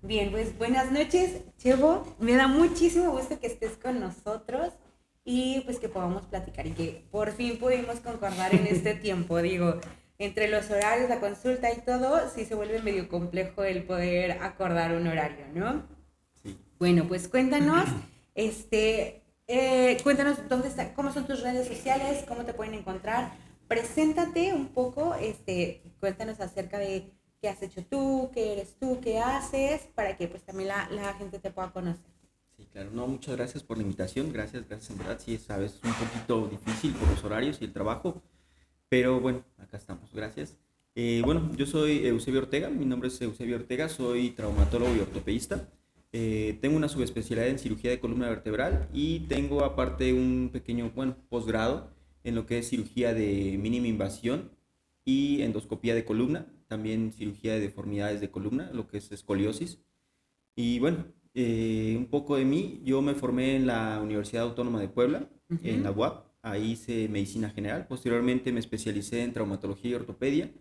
Bien, pues buenas noches, Chevo. Me da muchísimo gusto que estés con nosotros y pues que podamos platicar y que por fin pudimos concordar en este tiempo. Digo, entre los horarios, la consulta y todo, sí se vuelve medio complejo el poder acordar un horario, ¿no? Sí, Bueno, pues cuéntanos, cuéntanos dónde está, cómo son tus redes sociales, cómo te pueden encontrar. Preséntate un poco, cuéntanos acerca de qué has hecho tú, qué eres tú, qué haces, para que pues también la gente te pueda conocer. sí, claro. No, muchas gracias por la invitación. Gracias en verdad. Sí, sabes, es un poquito difícil por los horarios y el trabajo, pero bueno, acá estamos. Gracias. Bueno, yo soy Eusebio Ortega. Mi nombre es Eusebio Ortega. Soy traumatólogo y ortopedista. Tengo una subespecialidad en cirugía de columna vertebral y tengo aparte un pequeño, bueno, posgrado en lo que es cirugía de mínima invasión y endoscopía de columna, también cirugía de deformidades de columna, lo que es escoliosis. Y bueno, un poco de mí, yo me formé en la Universidad Autónoma de Puebla, en la Ujú. UAP, ahí hice medicina general, posteriormente me especialicé en traumatología y ortopedia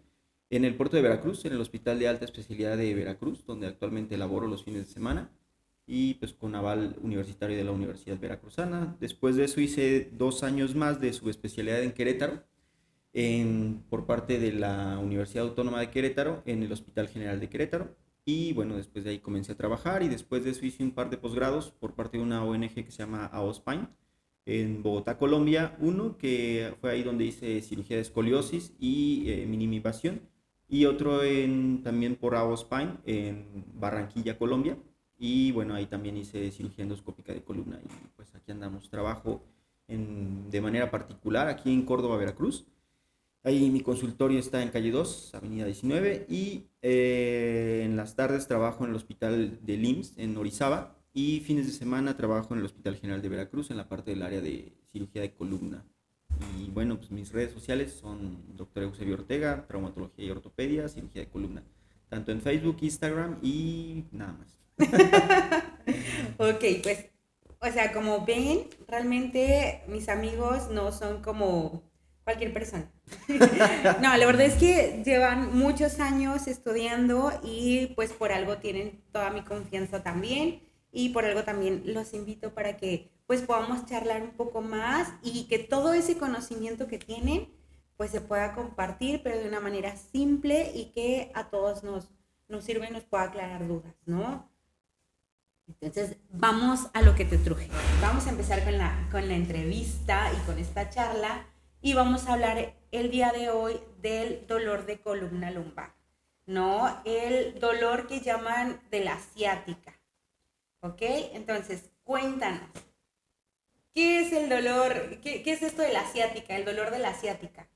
en el puerto de Veracruz, en el Hospital de Alta Especialidad de Veracruz, donde actualmente laboro los fines de semana y pues con aval universitario de la Universidad Veracruzana. Después de eso hice 2 años más de subespecialidad en Querétaro, por parte de la Universidad Autónoma de Querétaro en el Hospital General de Querétaro. Y bueno, después de ahí comencé a trabajar y después de eso hice un par de posgrados por parte de una ONG que se llama AOSPAIN en Bogotá, Colombia. Uno que fue ahí donde hice cirugía de escoliosis y minimización y otro también por AOSPAIN en Barranquilla, Colombia. Y bueno, ahí también hice cirugía endoscópica de columna y pues aquí andamos, trabajo de manera particular aquí en Córdoba, Veracruz. Ahí mi consultorio está en calle 2, avenida 19, y en las tardes trabajo en el hospital del IMSS en Orizaba y fines de semana trabajo en el Hospital General de Veracruz en la parte del área de cirugía de columna. Y bueno, pues mis redes sociales son Dr. Eusebio Ortega, traumatología y ortopedia, cirugía de columna, tanto en Facebook, Instagram y nada más. Ok, pues, o sea, como ven, realmente mis amigos no son como cualquier persona. No, la verdad es que llevan muchos años estudiando y pues por algo tienen toda mi confianza también y por algo también los invito para que pues podamos charlar un poco más y que todo ese conocimiento que tienen pues se pueda compartir pero de una manera simple y que a todos nos sirva y nos pueda aclarar dudas, ¿no? Entonces, vamos a lo que te truje. Vamos a empezar con la entrevista y con esta charla y vamos a hablar el día de hoy del dolor de columna lumbar, ¿no? El dolor que llaman de la ciática, ¿ok? Entonces, cuéntanos, ¿qué es el dolor? ¿Qué es esto de la ciática, el dolor de la ciática?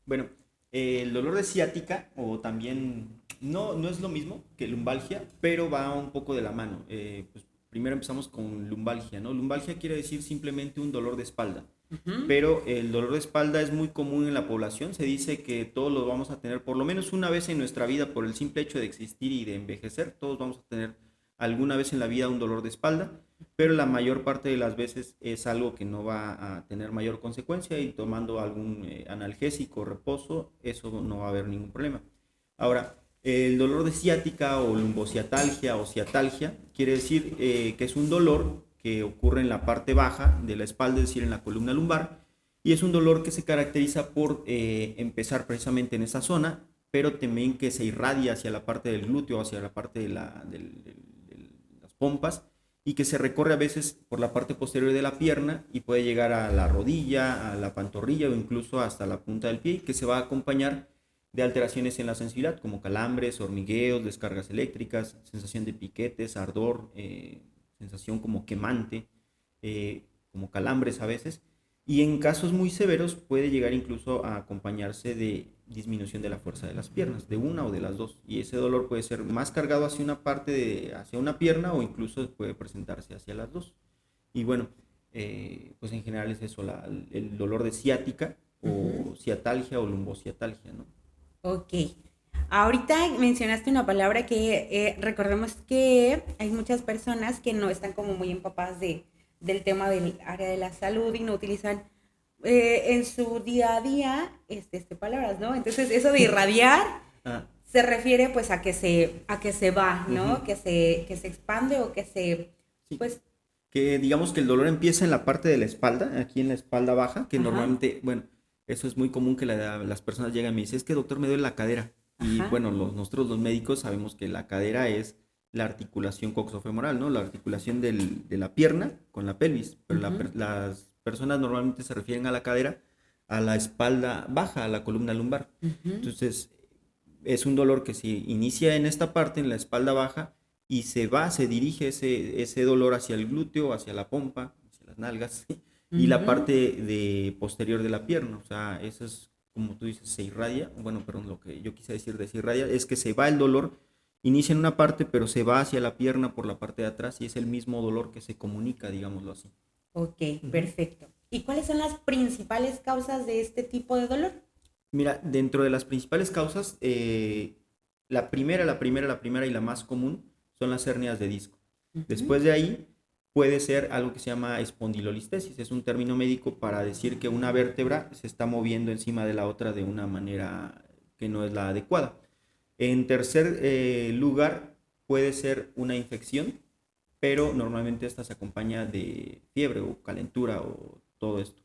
Bueno, el dolor de ciática, o también, no es lo mismo que lumbalgia, pero va un poco de la mano. Pues primero empezamos con lumbalgia, ¿no? Lumbalgia quiere decir simplemente un dolor de espalda, Uh -huh. pero el dolor de espalda es muy común en la población. Se dice que todos lo vamos a tener por lo menos una vez en nuestra vida por el simple hecho de existir y de envejecer. Todos vamos a tener alguna vez en la vida un dolor de espalda, pero la mayor parte de las veces es algo que no va a tener mayor consecuencia y tomando algún analgésico, reposo, eso no va a haber ningún problema. Ahora, el dolor de ciática o lumbociatalgia o ciatalgia quiere decir que es un dolor que ocurre en la parte baja de la espalda, es decir, en la columna lumbar, y es un dolor que se caracteriza por empezar precisamente en esa zona, pero también que se irradia hacia la parte del glúteo, hacia la parte de las pompas, y que se recorre a veces por la parte posterior de la pierna y puede llegar a la rodilla, a la pantorrilla o incluso hasta la punta del pie, que se va a acompañar de alteraciones en la sensibilidad, como calambres, hormigueos, descargas eléctricas, sensación de piquetes, ardor, sensación como quemante, como calambres a veces. Y en casos muy severos puede llegar incluso a acompañarse de disminución de la fuerza de las piernas, de una o de las dos. Y ese dolor puede ser más cargado hacia una parte, hacia una pierna o incluso puede presentarse hacia las dos. Y bueno, pues en general es eso, el dolor de ciática Uh -huh. o ciatalgia o lumbociatalgia, ¿no? Ok. Ahorita mencionaste una palabra que recordemos que hay muchas personas que no están como muy empapadas del tema del área de la salud y no utilizan en su día a día palabras, ¿no? Entonces, eso de irradiar Ah, se refiere pues a que se va, ¿no? Ujú. Que se expande o que se, Sí. pues, Que digamos que el dolor empieza en la parte de la espalda, aquí en la espalda baja, que ajá, normalmente, bueno, eso es muy común que las personas llegan y me dicen, es que doctor me duele la cadera. Y ajá, bueno, nosotros los médicos sabemos que la cadera es la articulación coxofemoral, ¿no? La articulación de la pierna con la pelvis, pero ujú, las personas normalmente se refieren a la cadera, a la espalda baja, a la columna lumbar. ujú, Entonces, es un dolor que se inicia en esta parte, en la espalda baja, y se dirige ese dolor hacia el glúteo, hacia la pompa, hacia las nalgas, y la ujú. parte posterior de la pierna. O sea, eso es, como tú dices, se irradia. Bueno, perdón, lo que yo quise decir de se irradia es que se va el dolor, inicia en una parte, pero se va hacia la pierna por la parte de atrás y es el mismo dolor que se comunica, digámoslo así. Ok, Ujú. perfecto. ¿Y cuáles son las principales causas de este tipo de dolor? Mira, dentro de las principales causas, la primera y la más común son las hernias de disco. Ujú, Después de ahí puede ser algo que se llama espondilolistesis. Es un término médico para decir que una vértebra se está moviendo encima de la otra de una manera que no es la adecuada. En tercer lugar, puede ser una infección, pero normalmente esta se acompaña de fiebre o calentura o todo esto.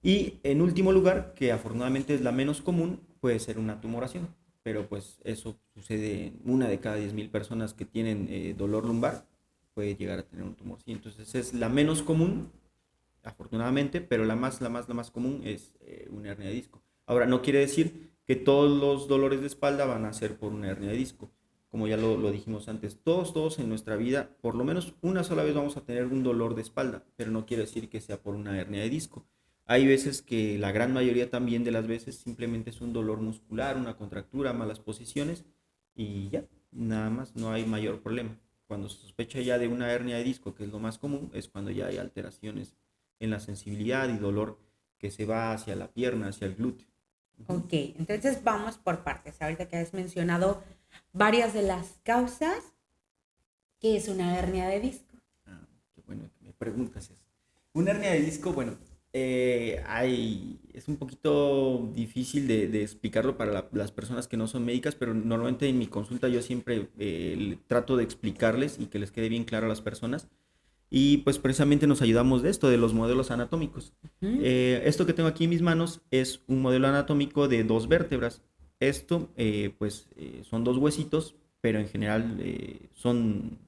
Y en último lugar, que afortunadamente es la menos común, puede ser una tumoración. Pero pues eso sucede en una de cada 10.000 personas que tienen dolor lumbar, puede llegar a tener un tumor. Sí, entonces es la menos común, afortunadamente, pero la más común es una hernia de disco. Ahora, no quiere decir que todos los dolores de espalda van a ser por una hernia de disco. Como ya lo dijimos antes, todos en nuestra vida, por lo menos una sola vez vamos a tener un dolor de espalda, pero no quiere decir que sea por una hernia de disco. Hay veces que la gran mayoría también de las veces simplemente es un dolor muscular, una contractura, malas posiciones y ya, nada más, no hay mayor problema. Cuando se sospecha ya de una hernia de disco, que es lo más común, es cuando ya hay alteraciones en la sensibilidad y dolor que se va hacia la pierna, hacia el glúteo. Uh-huh. ok, entonces vamos por partes. Ahorita que has mencionado varias de las causas, ¿qué es una hernia de disco? Ah, qué bueno que me preguntas eso. Una hernia de disco, bueno, es un poquito difícil de explicarlo para las personas que no son médicas, pero normalmente en mi consulta yo siempre trato de explicarles y que les quede bien claro a las personas. Y pues precisamente nos ayudamos de esto, de los modelos anatómicos. Ujú, Esto que tengo aquí en mis manos es un modelo anatómico de dos vértebras. Esto, son dos huesitos, pero en general son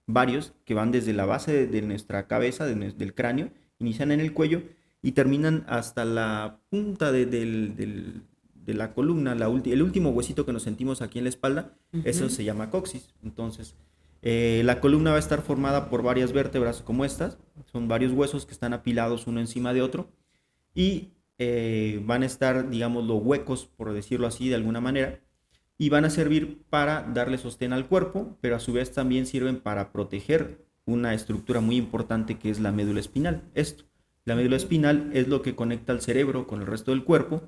varios que van desde la base de nuestra cabeza, del cráneo, inician en el cuello y terminan hasta la punta de la columna, el último huesito que nos sentimos aquí en la espalda, eso ujú, se llama coxis. Entonces, la columna va a estar formada por varias vértebras como estas, son varios huesos que están apilados uno encima de otro y van a estar, digamos, los huecos, por decirlo así, de alguna manera, y van a servir para darle sostén al cuerpo, pero a su vez también sirven para proteger una estructura muy importante que es la médula espinal. La médula ok. espinal es lo que conecta al cerebro con el resto del cuerpo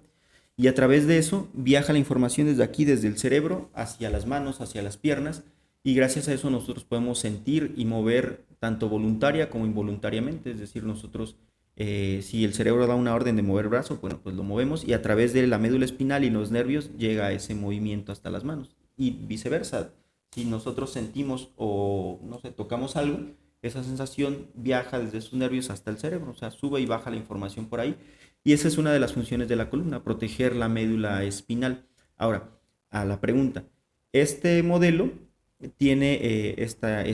y a través de eso viaja la información desde aquí, desde el cerebro, hacia las manos, hacia las piernas, y gracias a eso nosotros podemos sentir y mover tanto voluntaria como involuntariamente, es decir, nosotros, si el cerebro da una orden de mover el brazo, bueno, pues lo movemos y a través de la médula espinal y los nervios llega ese movimiento hasta las manos y viceversa. Si nosotros sentimos o, no sé, tocamos algo, esa sensación viaja desde sus nervios hasta el cerebro, o sea, sube y baja la información por ahí. Y esa es una de las funciones de la columna, proteger la médula espinal. Ahora, a la pregunta, este modelo tiene esta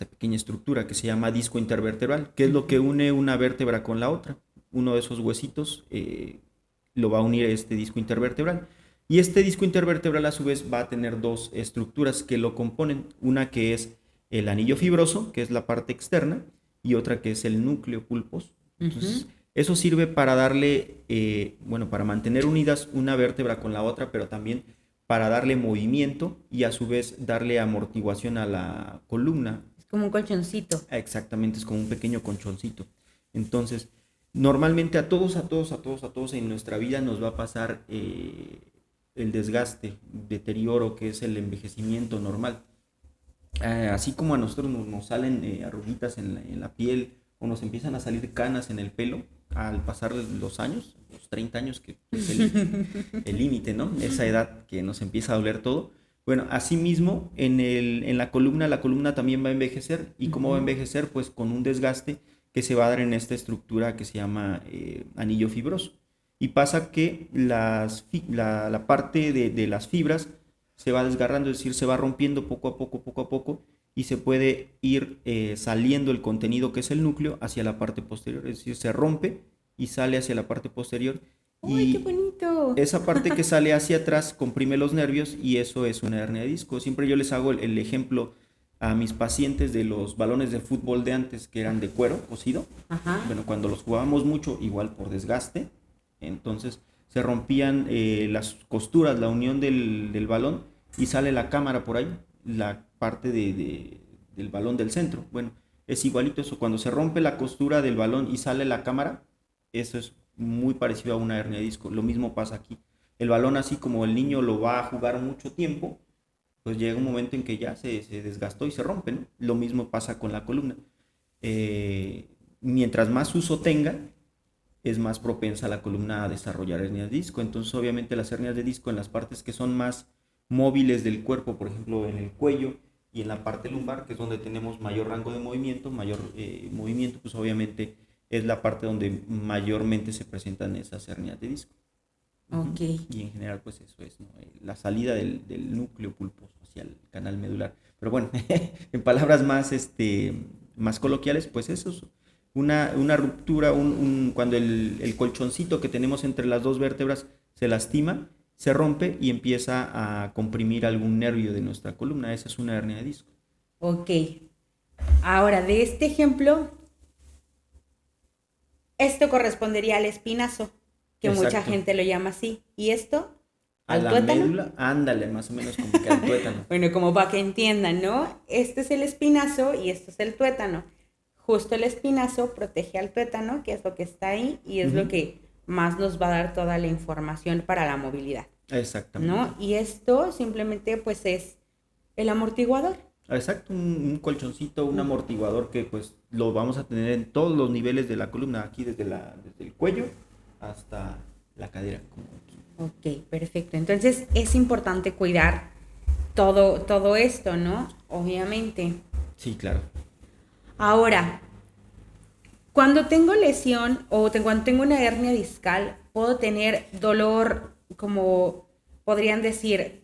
pequeña estructura que se llama disco intervertebral, que es lo que Ujú, une una vértebra con la otra. Uno de esos huesitos lo va a unir este disco intervertebral. Y este disco intervertebral a su vez va a tener dos estructuras que lo componen. Una que es el anillo fibroso, que es la parte externa, y otra que es el núcleo pulposo. ujú. Entonces, eso sirve para darle, bueno, para mantener unidas una vértebra con la otra, pero también para darle movimiento y a su vez darle amortiguación a la columna. Es como un colchoncito. Exactamente, es como un pequeño colchoncito. Entonces, normalmente a todos en nuestra vida nos va a pasar el desgaste, deterioro que es el envejecimiento normal. Así como a nosotros nos salen arruguitas en la piel o nos empiezan a salir canas en el pelo al pasar los años, los 30 años, que es el límite, ¿no? Esa edad que nos empieza a doler todo. Bueno, asimismo, en la columna también va a envejecer. ¿Y cómo va a envejecer? Pues con un desgaste que se va a dar en esta estructura que se llama anillo fibroso. Y pasa que la parte de las fibras se va desgarrando, es decir, se va rompiendo poco a poco, y se puede ir saliendo el contenido que es el núcleo hacia la parte posterior. Es decir, se rompe y sale hacia la parte posterior. ¡Uy, qué Y bonito! esa parte que sale hacia atrás comprime los nervios y eso es una hernia de disco. Siempre yo les hago el ejemplo a mis pacientes de los balones de fútbol de antes que eran de cuero cocido. Ajá. Bueno, cuando los jugábamos mucho, igual por desgaste, entonces se rompían las costuras, la unión del balón, y sale la cámara por ahí, la parte del balón del centro. Bueno, es igualito eso, cuando se rompe la costura del balón y sale la cámara, eso es muy parecido a una hernia de disco. Lo mismo pasa aquí. El balón, así como el niño lo va a jugar mucho tiempo, pues llega un momento en que ya se desgastó y se rompe, ¿no? Lo mismo pasa con la columna. Mientras más uso tenga, es más propensa la columna a desarrollar hernias de disco. Entonces, obviamente, las hernias de disco en las partes que son más móviles del cuerpo, por ejemplo, en el cuello y en la parte lumbar, que es donde tenemos mayor rango de movimiento, pues obviamente es la parte donde mayormente se presentan esas hernias de disco. Ok. Y en general, pues eso es, ¿no? La salida del núcleo pulposo hacia el canal medular. Pero bueno, en palabras más coloquiales, pues eso es una ruptura, cuando el colchoncito que tenemos entre las dos vértebras se lastima, se rompe y empieza a comprimir algún nervio de nuestra columna. Esa es una hernia de disco. Ok. Ahora, de este ejemplo, esto correspondería al espinazo, que mucha Exacto. gente lo llama así. ¿Y esto? A ¿Al la tuétano? médula, ándale, más o menos como que al tuétano. Bueno, como para que entiendan, ¿no? Este es el espinazo y este es el tuétano. Justo el espinazo protege al tuétano, que es lo que está ahí, y es lo Ujú. que más nos va a dar toda la información para la movilidad, Exactamente. ¿no? Y esto simplemente pues es el amortiguador. Exacto, un colchoncito, un amortiguador que pues lo vamos a tener en todos los niveles de la columna, aquí desde el cuello hasta la cadera. Ok, perfecto. Entonces es importante cuidar todo esto, ¿no? Obviamente. Sí, claro. Ahora, cuando tengo lesión cuando tengo una hernia discal, puedo tener dolor, como podrían decir,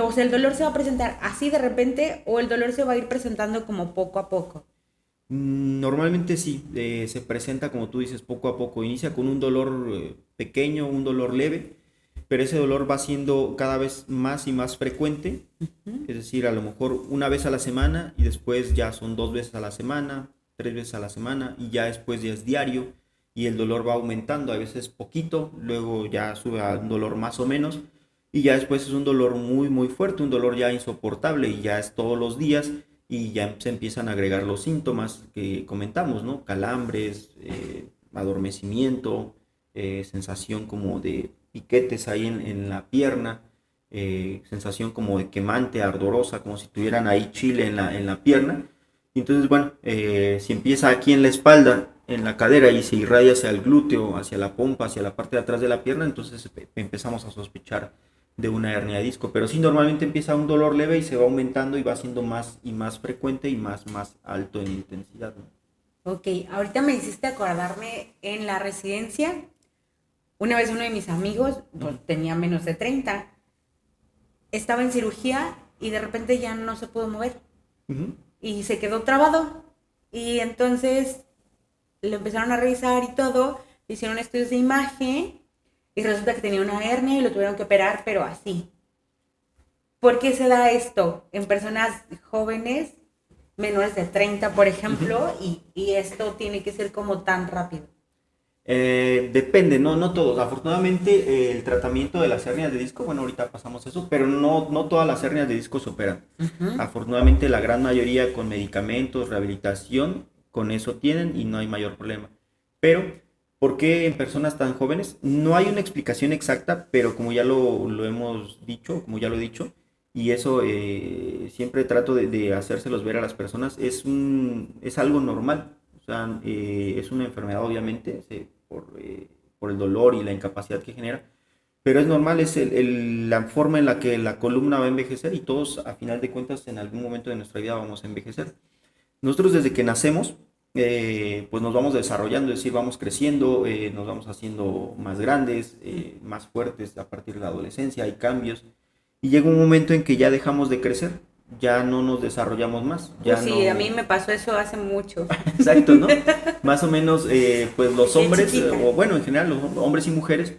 o sea, el dolor se va a presentar así de repente o el dolor se va a ir presentando como poco a poco. Normalmente sí, se presenta como tú dices poco a poco. Inicia con un dolor pequeño, un dolor leve, pero ese dolor va siendo cada vez más y más frecuente. Ujú. Es decir, a lo mejor una vez a la semana y después ya son 2 veces a la semana, 3 veces a la semana y ya después ya es diario y el dolor va aumentando, a veces poquito, luego ya sube a un dolor más o menos y ya después es un dolor muy muy fuerte, un dolor ya insoportable y ya es todos los días y ya se empiezan a agregar los síntomas que comentamos, ¿no? Calambres, adormecimiento, sensación como de piquetes ahí en la pierna, sensación como de quemante, ardorosa, como si tuvieran ahí chile en la pierna. Y entonces, bueno, si empieza aquí en la espalda, en la cadera y se irradia hacia el glúteo, hacia la pompa, hacia la parte de atrás de la pierna, entonces empezamos a sospechar de una hernia de disco. Pero sí, normalmente empieza un dolor leve y se va aumentando y va siendo más y más frecuente y más alto en intensidad, ¿no? Ok, ahorita me hiciste acordarme en la residencia. Una vez uno de mis amigos, pues tenía menos de 30, estaba en cirugía y de repente ya no se pudo mover Ujú. y se quedó trabado. Y entonces lo empezaron a revisar y todo, le hicieron estudios de imagen y resulta que tenía una hernia y lo tuvieron que operar, pero así. ¿Por qué se da esto en personas jóvenes, menores de 30, por Ujú. ejemplo, y esto tiene que ser como tan rápido? Depende, no todos. Afortunadamente, el tratamiento de las hernias de disco, bueno, ahorita pasamos eso, pero no todas las hernias de disco se operan. Ujú. Afortunadamente, la gran mayoría con medicamentos, rehabilitación, con eso tienen y no hay mayor problema. Pero, ¿por qué en personas tan jóvenes? No hay una explicación exacta, pero como ya lo hemos dicho, como ya lo he dicho, y eso siempre trato de hacérselos ver a las personas, es algo normal. O sea, es una enfermedad, obviamente, por el dolor y la incapacidad que genera, Pero es normal, es la forma en la que la columna va a envejecer y todos, a final de cuentas, en algún momento de nuestra vida vamos a envejecer. Nosotros desde que nacemos, pues nos vamos desarrollando, es decir, vamos creciendo, nos vamos haciendo más grandes, más fuertes a partir de la adolescencia, hay cambios. Y llega un momento en que ya dejamos de crecer, ya no nos desarrollamos más, ya Sí, a mí no... me pasó eso hace mucho. Exacto, ¿no? Más o menos, pues los De hombres, chiquita. o bueno, en general, los hombres y mujeres,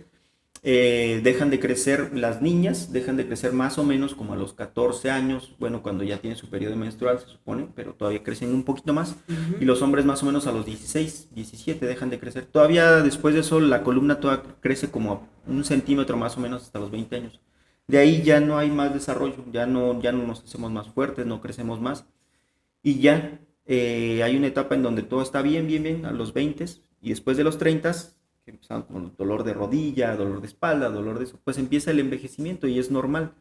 dejan de crecer, las niñas dejan de crecer más o menos como a los 14 años, bueno, cuando ya tienen su periodo menstrual, se supone, pero todavía crecen un poquito más, y Ujú. los hombres más o menos a los 16, 17 dejan de crecer. Todavía después de eso, la columna toda crece como a un centímetro más o menos hasta los 20 años. De ahí ya no hay más desarrollo, ya no nos hacemos más fuertes, no crecemos más, y ya hay una etapa en donde todo está bien, bien, bien, a los 20 y después de los 30, que empezaron con dolor de rodilla, dolor de espalda, dolor de eso, pues empieza el envejecimiento y es normal,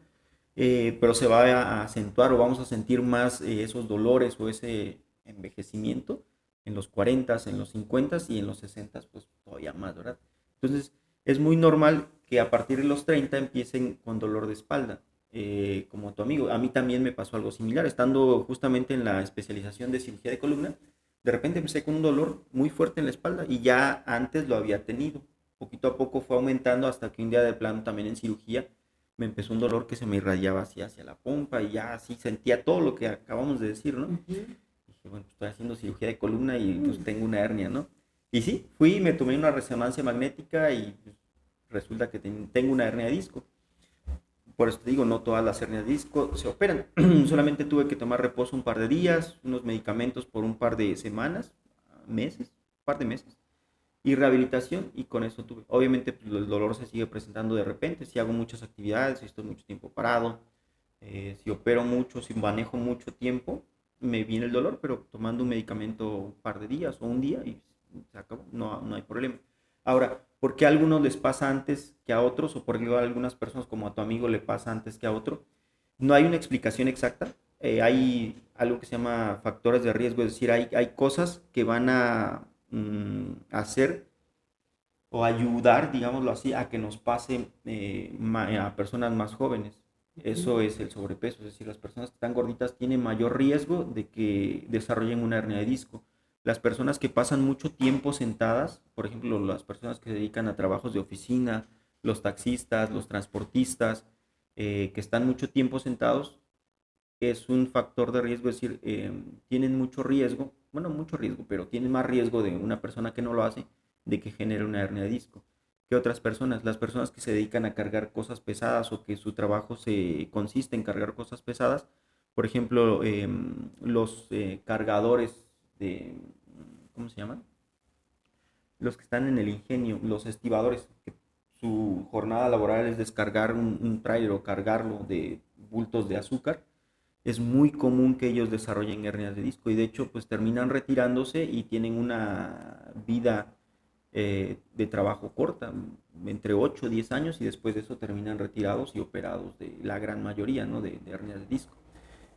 pero se va a acentuar o vamos a sentir más esos dolores o ese envejecimiento en los 40, en los 50 y en los 60, pues todavía más, ¿verdad? Entonces, es muy normal que a partir de los 30 empiecen con dolor de espalda, como tu amigo. A mí también me pasó algo similar, estando justamente en la especialización de cirugía de columna, de repente empecé con un dolor muy fuerte en la espalda y ya antes lo había tenido. Poquito a poco fue aumentando hasta que un día de plano también en cirugía me empezó un dolor que se me irradiaba así hacia la pompa y ya así sentía todo lo que acabamos de decir, ¿no? Ujú. Dije, bueno, pues estoy haciendo cirugía de columna y pues Mm. tengo una hernia, ¿no? Y sí, fui y me tomé una resonancia magnética y pues, resulta que tengo una hernia de disco. Por eso te digo, no todas las hernias de disco se operan. Solamente tuve que tomar reposo un par de días, unos medicamentos por un par de semanas, meses, un par de meses, y rehabilitación, y con eso tuve. Obviamente pues, el dolor se sigue presentando de repente, si hago muchas actividades, si estoy mucho tiempo parado, si opero mucho, si manejo mucho tiempo, me viene el dolor, pero tomando un medicamento un par de días o un día y se acabó, no, no hay problema. Ahora, ¿por qué a algunos les pasa antes que a otros o por qué a algunas personas como a tu amigo le pasa antes que a otro? No hay una explicación exacta. Hay algo que se llama factores de riesgo, es decir, hay cosas que van a hacer o ayudar, digámoslo así, a que nos pase a personas más jóvenes. Eso es el sobrepeso, es decir, las personas que están gorditas tienen mayor riesgo de que desarrollen una hernia de disco. Las personas que pasan mucho tiempo sentadas, por ejemplo, las personas que se dedican a trabajos de oficina, los taxistas, los transportistas, que están mucho tiempo sentados, es un factor de riesgo, es decir, tienen mucho riesgo, bueno, mucho riesgo, pero tienen más riesgo de una persona que no lo hace de que genere una hernia de disco que otras personas. Las personas que se dedican a cargar cosas pesadas o que su trabajo se consiste en cargar cosas pesadas, por ejemplo, los cargadores de, ¿cómo se llaman? Los que están en el ingenio, los estibadores, que su jornada laboral es descargar un tráiler o cargarlo de bultos de azúcar, es muy común que ellos desarrollen hernias de disco y de hecho pues terminan retirándose y tienen una vida de trabajo corta, entre 8 o 10 años y después de eso terminan retirados y operados de la gran mayoría, ¿no? de hernias de disco.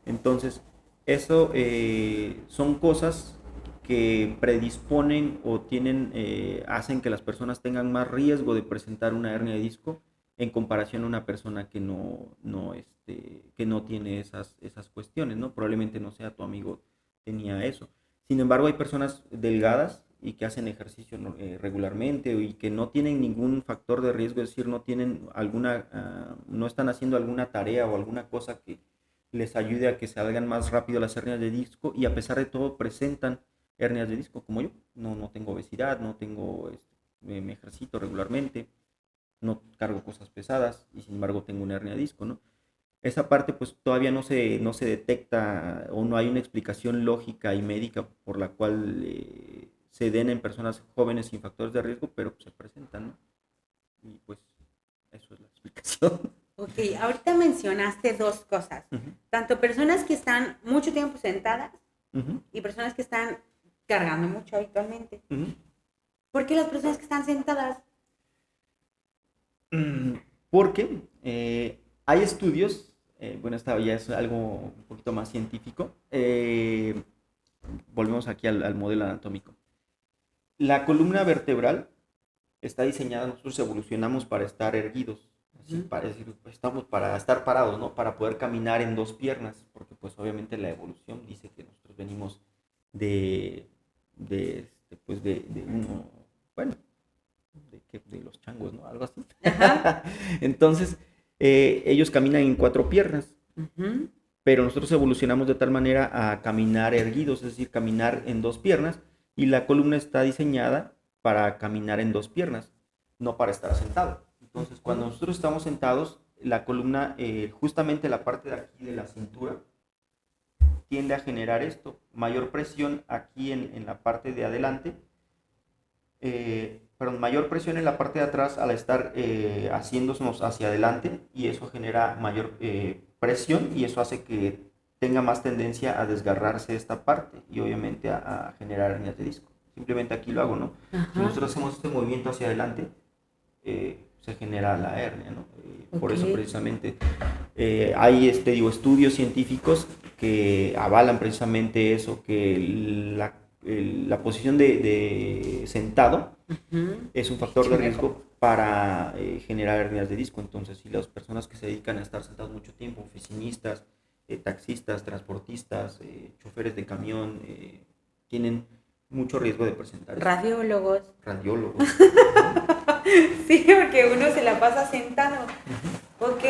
Entonces, eso son cosas que predisponen o tienen, hacen que las personas tengan más riesgo de presentar una hernia de disco en comparación a una persona que no tiene esas cuestiones, ¿no? Probablemente no sea tu amigo tenía eso. Sin embargo, hay personas delgadas y que hacen ejercicio regularmente y que no tienen ningún factor de riesgo, es decir, no tienen no están haciendo alguna tarea o alguna cosa que les ayude a que salgan más rápido las hernias de disco y a pesar de todo presentan hernias de disco como yo. No, no tengo obesidad, no tengo, me ejercito regularmente, no cargo cosas pesadas y sin embargo tengo una hernia de disco, ¿no? Esa parte pues todavía no se detecta o no hay una explicación lógica y médica por la cual se den en personas jóvenes sin factores de riesgo, pero pues, se presentan, ¿no? Y pues eso es la explicación. Ok, ahorita mencionaste dos cosas, Ujú, tanto personas que están mucho tiempo sentadas ujú, y personas que están cargando mucho habitualmente. ujú. ¿Por qué las personas que están sentadas? Porque hay estudios, bueno, esta ya es algo un poquito más científico, volvemos aquí al modelo anatómico. La columna vertebral está diseñada, nosotros evolucionamos para estar erguidos. Así Ujú. para decir, pues, estamos para estar parados, ¿no? Para poder caminar en dos piernas, porque pues obviamente la evolución dice que nosotros venimos de, pues de uno, bueno, de los changos, ¿no? Algo así. Ajá. Entonces, ellos caminan en cuatro piernas, Ujú. pero nosotros evolucionamos de tal manera a caminar erguidos, es decir, caminar en dos piernas, y la columna está diseñada para caminar en dos piernas, no para estar sentado. Entonces, cuando Ujú. nosotros estamos sentados, la columna, justamente la parte de aquí de la cintura, tiende a generar esto, mayor presión aquí en la parte de adelante, perdón, mayor presión en la parte de atrás al estar haciéndonos hacia adelante, y eso genera mayor presión, y eso hace que tenga más tendencia a desgarrarse esta parte y obviamente a generar hernias de disco. Simplemente aquí lo hago, ¿no? Si Ajá. nosotros hacemos este movimiento hacia adelante, se genera la hernia, ¿no? Por Ok. eso precisamente hay estudios científicos que avalan precisamente eso, que la posición de sentado Ujú. es un factor Mucho de mejor. riesgo para generar hernias de disco. Entonces, si las personas que se dedican a estar sentados mucho tiempo, oficinistas, taxistas, transportistas, choferes de camión, tienen mucho riesgo de presentar esto. Radiólogos. Radiólogos. Sí, porque uno se la pasa sentado. Ok,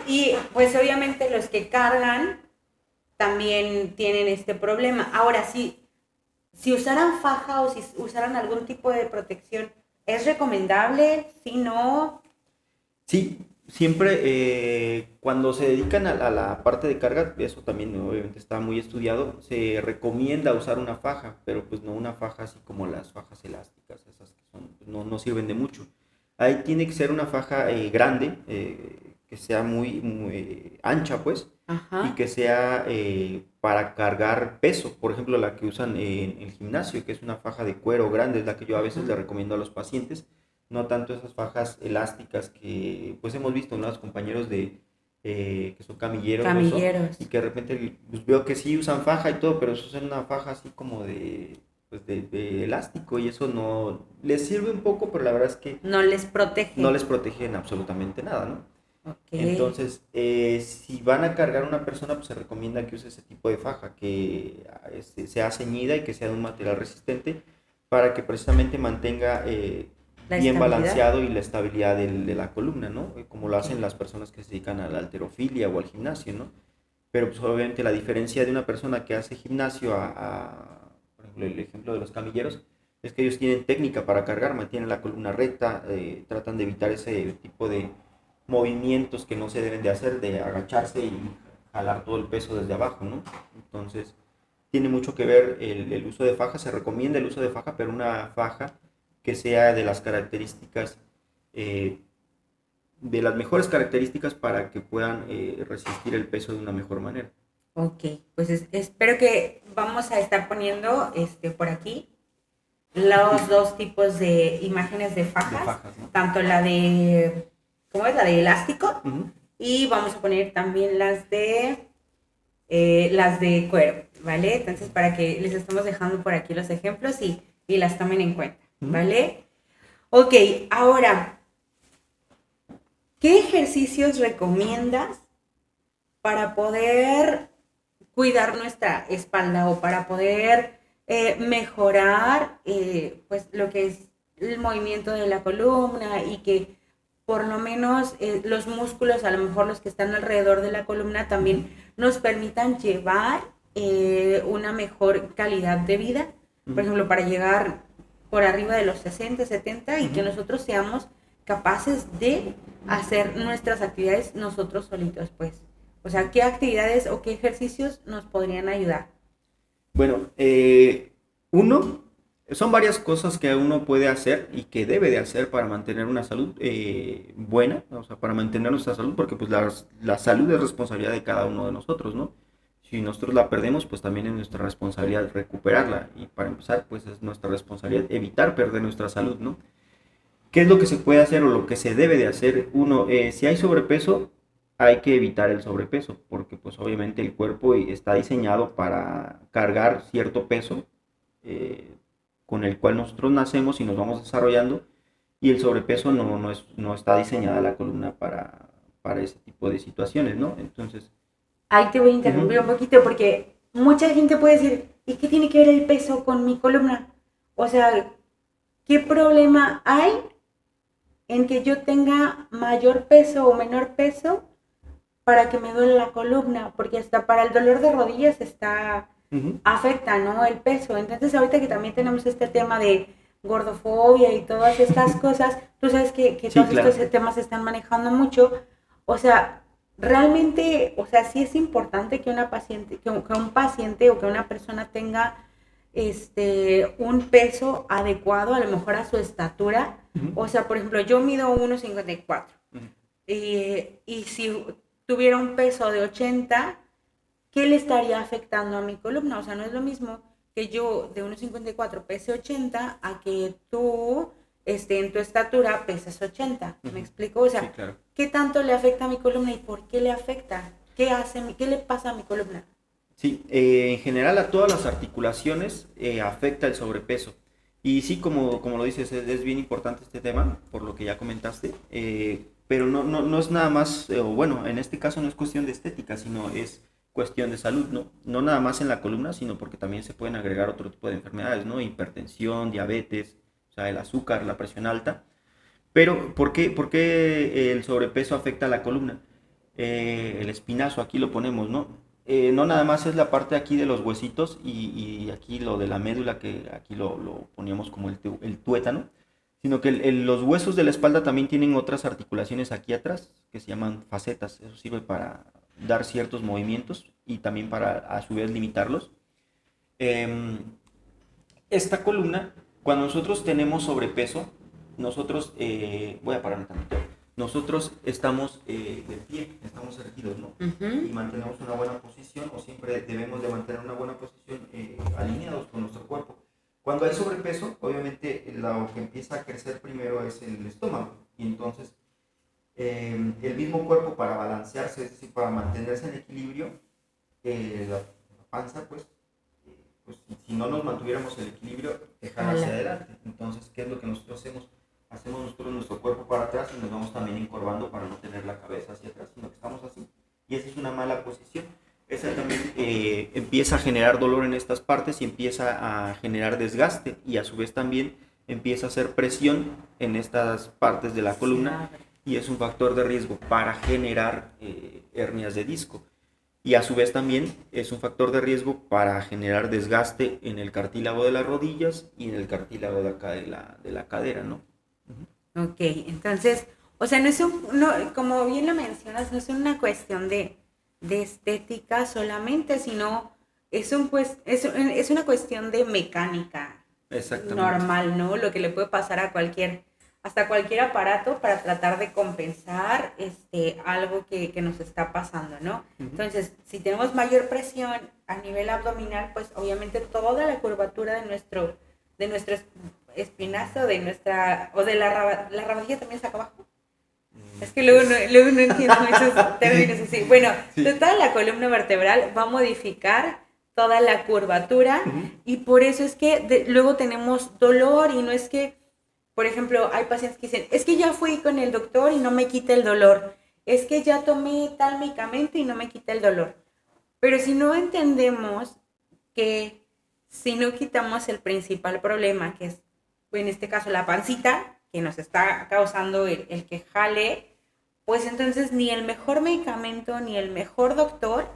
y pues obviamente los que cargan también tienen este problema. Ahora, si usaran faja o si usaran algún tipo de protección, ¿es recomendable? Si no, Sí, siempre cuando se dedican a la parte de carga, eso también obviamente está muy estudiado, se recomienda usar una faja, pero pues no una faja así como las fajas elásticas, esas que son, pues, no sirven de mucho. Ahí tiene que ser una faja grande, que sea muy ancha pues, y ajá. que sea para cargar peso. Por ejemplo, la que usan en el gimnasio, que es una faja de cuero grande, es la que yo a veces le Ajá. recomiendo a los pacientes, no tanto esas fajas elásticas que pues hemos visto, ¿no? Los compañeros que son camilleros o eso, y Camilleros. que de repente pues, veo que sí usan faja y todo, pero usan una faja así como pues, de elástico, y eso no les sirve un poco, pero la verdad es que No les no protege. les protege en absolutamente nada, ¿no? Ok. Entonces, si van a cargar a una persona, pues se recomienda que use ese tipo de faja, que sea ceñida y que sea de un material resistente, para que precisamente mantenga La bien estabilidad. balanceado y la estabilidad de la columna, ¿no? Como lo Ok. hacen las personas que se dedican a la halterofilia o al gimnasio, ¿no? Pero pues obviamente la diferencia de una persona que hace gimnasio por ejemplo, el ejemplo de los camilleros, es que ellos tienen técnica para cargar, mantienen la columna recta, tratan de evitar ese tipo de movimientos que no se deben de hacer, de agacharse y jalar todo el peso desde abajo, ¿no? Entonces, tiene mucho que ver el uso de faja, se recomienda el uso de faja, pero una faja que sea de las características, eh, de las mejores características para que puedan resistir el peso de una mejor manera. Ok. Pues espero que vamos a estar poniendo por aquí los dos tipos de imágenes de De fajas, fajas, ¿no? tanto la de, ¿cómo es? La de elástico, Uh -huh. y vamos a poner también las de cuero, ¿vale? Entonces, para que les estamos dejando por aquí los ejemplos y las tomen en cuenta, Uh -huh. ¿vale? Ok, ahora, ¿qué ejercicios recomiendas para poder cuidar nuestra espalda o para poder mejorar pues lo que es el movimiento de la columna y que por lo menos los músculos, a lo mejor los que están alrededor de la columna, Uh -huh. también nos permitan llevar una mejor calidad de vida? Uh Por -huh. ejemplo, para llegar por arriba de los 60, 70 Uh y que -huh. nosotros seamos capaces de hacer nuestras actividades nosotros solitos, pues. O sea, ¿qué actividades o qué ejercicios nos podrían ayudar? Bueno, uno, son varias cosas que uno puede hacer y que debe de hacer para mantener una salud buena, o sea, para mantener nuestra salud, porque pues la salud es responsabilidad de cada uno de nosotros, ¿no? Si nosotros la perdemos, pues también es nuestra responsabilidad recuperarla, y para empezar, pues es nuestra responsabilidad evitar perder nuestra salud, ¿no? ¿Qué es lo que se puede hacer o lo que se debe de hacer? Uno, si hay sobrepeso, hay que evitar el sobrepeso, porque pues obviamente el cuerpo está diseñado para cargar cierto peso, eh, con el cual nosotros nacemos y nos vamos desarrollando, y el sobrepeso no está diseñada la columna para ese tipo de situaciones, ¿no? Entonces, Ahí te voy a interrumpir un poquito porque mucha gente puede decir, ¿y qué tiene que ver el peso con mi columna? O sea, ¿qué problema hay en que yo tenga mayor peso o menor peso para que me duele la columna? Porque hasta para el dolor de rodillas afecta, ¿no? El peso. Entonces, ahorita que también tenemos este tema de gordofobia y todas estas cosas, tú sabes que sí, todos claro. estos temas se están manejando mucho. O sea, realmente, o sea, sí es importante que una paciente, que un paciente o que una persona tenga un peso adecuado, a lo mejor a su estatura. O sea, por ejemplo, yo mido 1,54 y si tuviera un peso de 80, ¿qué le estaría afectando a mi columna? O sea, no es lo mismo que yo de 1,54 pese 80 a que tú en tu estatura peses 80. ¿Me explico? O Sí, sea, claro. ¿qué tanto le afecta a mi columna y por qué le afecta? ¿Qué le pasa a mi columna? Sí, en general a todas las articulaciones afecta el sobrepeso. Y sí, como lo dices, es bien importante este tema, por lo que ya comentaste, pero no es nada más, o bueno, en este caso no es cuestión de estética, sino es cuestión de salud, ¿no? No nada más en la columna, sino porque también se pueden agregar otro tipo de enfermedades, ¿no? Hipertensión, diabetes, o sea, el azúcar, la presión alta. Pero, ¿por qué el sobrepeso afecta a la columna? El espinazo, aquí lo ponemos, ¿no? No nada más es la parte aquí de los huesitos y aquí lo de la médula, que aquí lo poníamos como el tuétano, sino que los huesos de la espalda también tienen otras articulaciones aquí atrás, que se llaman facetas. Eso sirve para dar ciertos movimientos y también para a su vez limitarlos. Em, Esta columna, cuando nosotros tenemos sobrepeso, nosotros, voy a pararme también, nosotros estamos de pie, estamos erguidos, ¿no? Y mantenemos una buena posición, o siempre debemos de mantener una buena posición alineados con nuestro cuerpo. Cuando hay sobrepeso, obviamente lo que empieza a crecer primero es el estómago, y entonces el mismo cuerpo para balancearse, es decir, para mantenerse en equilibrio, la panza, pues si no nos mantuviéramos el equilibrio, dejar hacia adelante. Entonces, ¿qué es lo que nosotros hacemos? Hacemos nosotros nuestro cuerpo para atrás y nos vamos también encorvando para no tener la cabeza hacia atrás, sino que estamos así. Y esa es una mala posición. Esa también empieza a generar dolor en estas partes y empieza a generar desgaste, y a su vez también empieza a hacer presión en estas partes de la columna, y es un factor de riesgo para generar hernias de disco. Y a su vez también es un factor de riesgo para generar desgaste en el cartílago de las rodillas y en el cartílago de acá de la cadera, ¿no? Ok, entonces, o sea, como bien lo mencionas, no es una cuestión de estética solamente, sino es una cuestión de mecánica Exactamente. normal, ¿no? Lo que le puede pasar a hasta cualquier aparato para tratar de compensar algo que nos está pasando, ¿no? Ujú. Entonces, si tenemos mayor presión a nivel abdominal, pues obviamente toda la curvatura de nuestro espinazo, o de la rabadilla también está acá abajo. Es que luego no entiendo esos términos así. Bueno, Sí. toda la columna vertebral va a modificar toda la curvatura, Ujú. y por eso es que luego tenemos dolor, y no es que, por ejemplo, hay pacientes que dicen, es que ya fui con el doctor y no me quita el dolor, es que ya tomé tal medicamento y no me quita el dolor. Pero si no entendemos que si no quitamos el principal problema, que es en este caso la pancita, que nos está causando el que jale, pues entonces ni el mejor medicamento ni el mejor doctor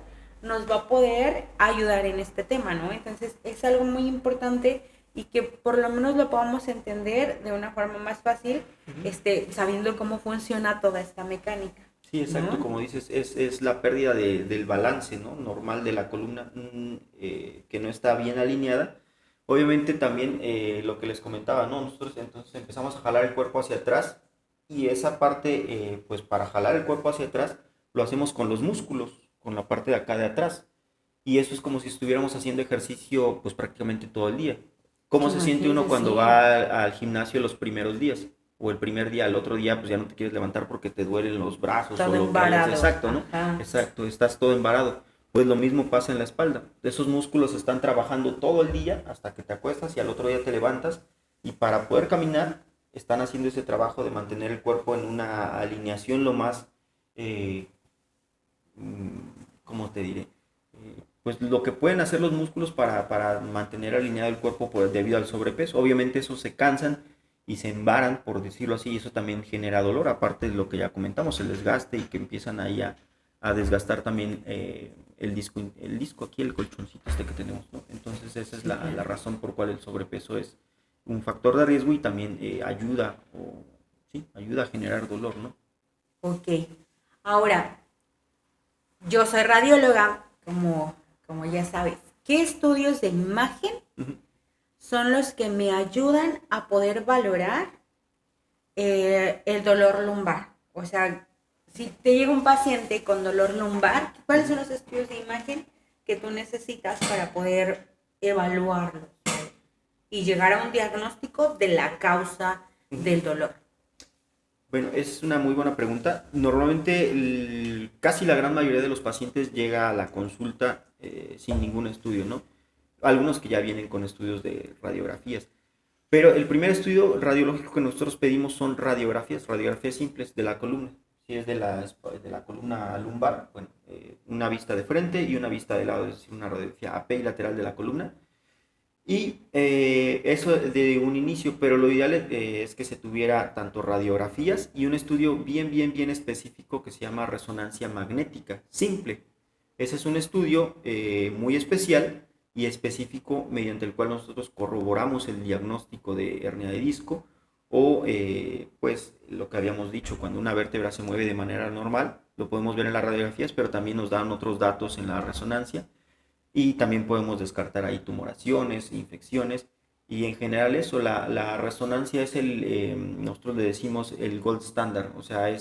nos va a poder ayudar en este tema, ¿no? Entonces es algo muy importante, y que por lo menos lo podamos entender de una forma más fácil, Ujú. sabiendo cómo funciona toda esta mecánica, Sí, exacto, ¿no? como dices, es la pérdida del balance, ¿no? Normal de la columna, que no está bien alineada. Obviamente también lo que les comentaba, ¿no? Nosotros entonces empezamos a jalar el cuerpo hacia atrás, y esa parte, pues para jalar el cuerpo hacia atrás, lo hacemos con los músculos, con la parte de acá de atrás. Y eso es como si estuviéramos haciendo ejercicio pues prácticamente todo el día. ¿Cómo se siente uno Imagínense, cuando sí, va al gimnasio los primeros días? O el primer día, al otro día pues ya no te quieres levantar porque te duelen los brazos o todo lo que hayas. embarado, Exacto, ¿no? ajá. Exacto, estás todo embarado. Pues lo mismo pasa en la espalda. Esos músculos están trabajando todo el día hasta que te acuestas y al otro día te levantas, y para poder caminar están haciendo ese trabajo de mantener el cuerpo en una alineación lo más, ¿cómo te diré? Pues lo que pueden hacer los músculos para mantener alineado el cuerpo debido al sobrepeso. Obviamente eso se cansan y se embaran, por decirlo así, y eso también genera dolor, aparte de lo que ya comentamos, el desgaste y que empiezan ahí a desgastar también el disco aquí, el colchoncito este que tenemos, ¿no? Entonces esa es la razón por cual el sobrepeso es un factor de riesgo y también ayuda a generar dolor, ¿no? Ok. Ahora, yo soy radióloga, como ya sabes. ¿Qué estudios de imagen son los que me ayudan a poder valorar el dolor lumbar? O sea, si te llega un paciente con dolor lumbar, ¿cuáles son los estudios de imagen que tú necesitas para poder evaluarlos y llegar a un diagnóstico de la causa del dolor? Bueno, es una muy buena pregunta. Normalmente casi la gran mayoría de los pacientes llega a la consulta sin ningún estudio, ¿no? Algunos que ya vienen con estudios de radiografías. Pero el primer estudio radiológico que nosotros pedimos son radiografías simples de la columna. Si es de la columna lumbar, bueno, una vista de frente y una vista de lado, es decir, una radiografía AP y lateral de la columna. Y eso de un inicio, pero lo ideal es que se tuviera tanto radiografías y un estudio bien específico que se llama resonancia magnética simple. Ese es un estudio muy especial y específico mediante el cual nosotros corroboramos el diagnóstico de hernia de disco o pues lo que habíamos dicho, cuando una vértebra se mueve de manera normal, lo podemos ver en las radiografías, pero también nos dan otros datos en la resonancia. Y también podemos descartar ahí tumoraciones, infecciones, y en general eso, la resonancia es nosotros le decimos el gold standard, o sea,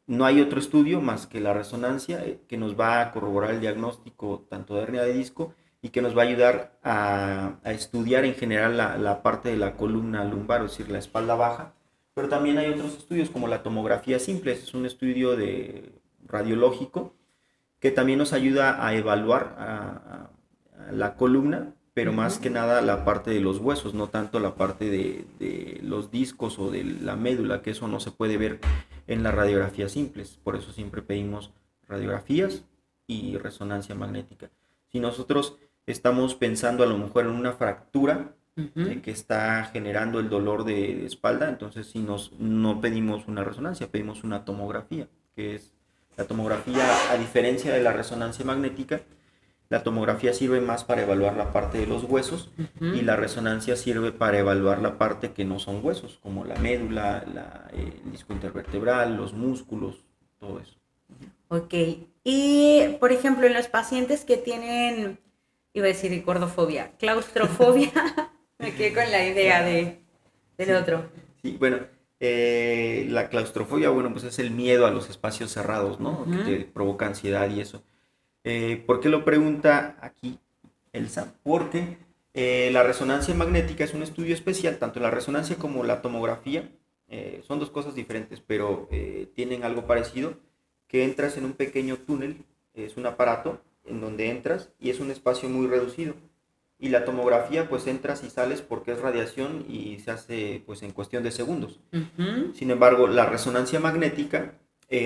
no hay otro estudio más que la resonancia que nos va a corroborar el diagnóstico tanto de hernia de disco y que nos va a ayudar a estudiar en general la parte de la columna lumbar, es decir, la espalda baja, pero también hay otros estudios como la tomografía simple, es un estudio radiológico que también nos ayuda a evaluar a la columna, pero más que nada la parte de los huesos, no tanto la parte de los discos o de la médula, que eso no se puede ver en las radiografías simples. Por eso siempre pedimos radiografías y resonancia magnética. Si nosotros estamos pensando a lo mejor en una fractura que está generando el dolor de espalda, entonces si no pedimos una resonancia, pedimos una tomografía, que es la tomografía, a diferencia de la resonancia magnética, la tomografía sirve más para evaluar la parte de los huesos y la resonancia sirve para evaluar la parte que no son huesos, como la médula, el disco intervertebral, los músculos, todo eso. Ok. Y, por ejemplo, en los pacientes que tienen, iba a decir gordofobia, claustrofobia, me quedé con la idea del otro. Sí, bueno, la claustrofobia, bueno, pues es el miedo a los espacios cerrados, ¿no? Que te provoca ansiedad y eso. ¿Por qué lo pregunta aquí Elsa? Porque la resonancia magnética es un estudio especial, tanto la resonancia como la tomografía son dos cosas diferentes, pero tienen algo parecido, que entras en un pequeño túnel, es un aparato en donde entras y es un espacio muy reducido. Y la tomografía, pues entras y sales porque es radiación y se hace pues en cuestión de segundos. Sin embargo, la resonancia magnética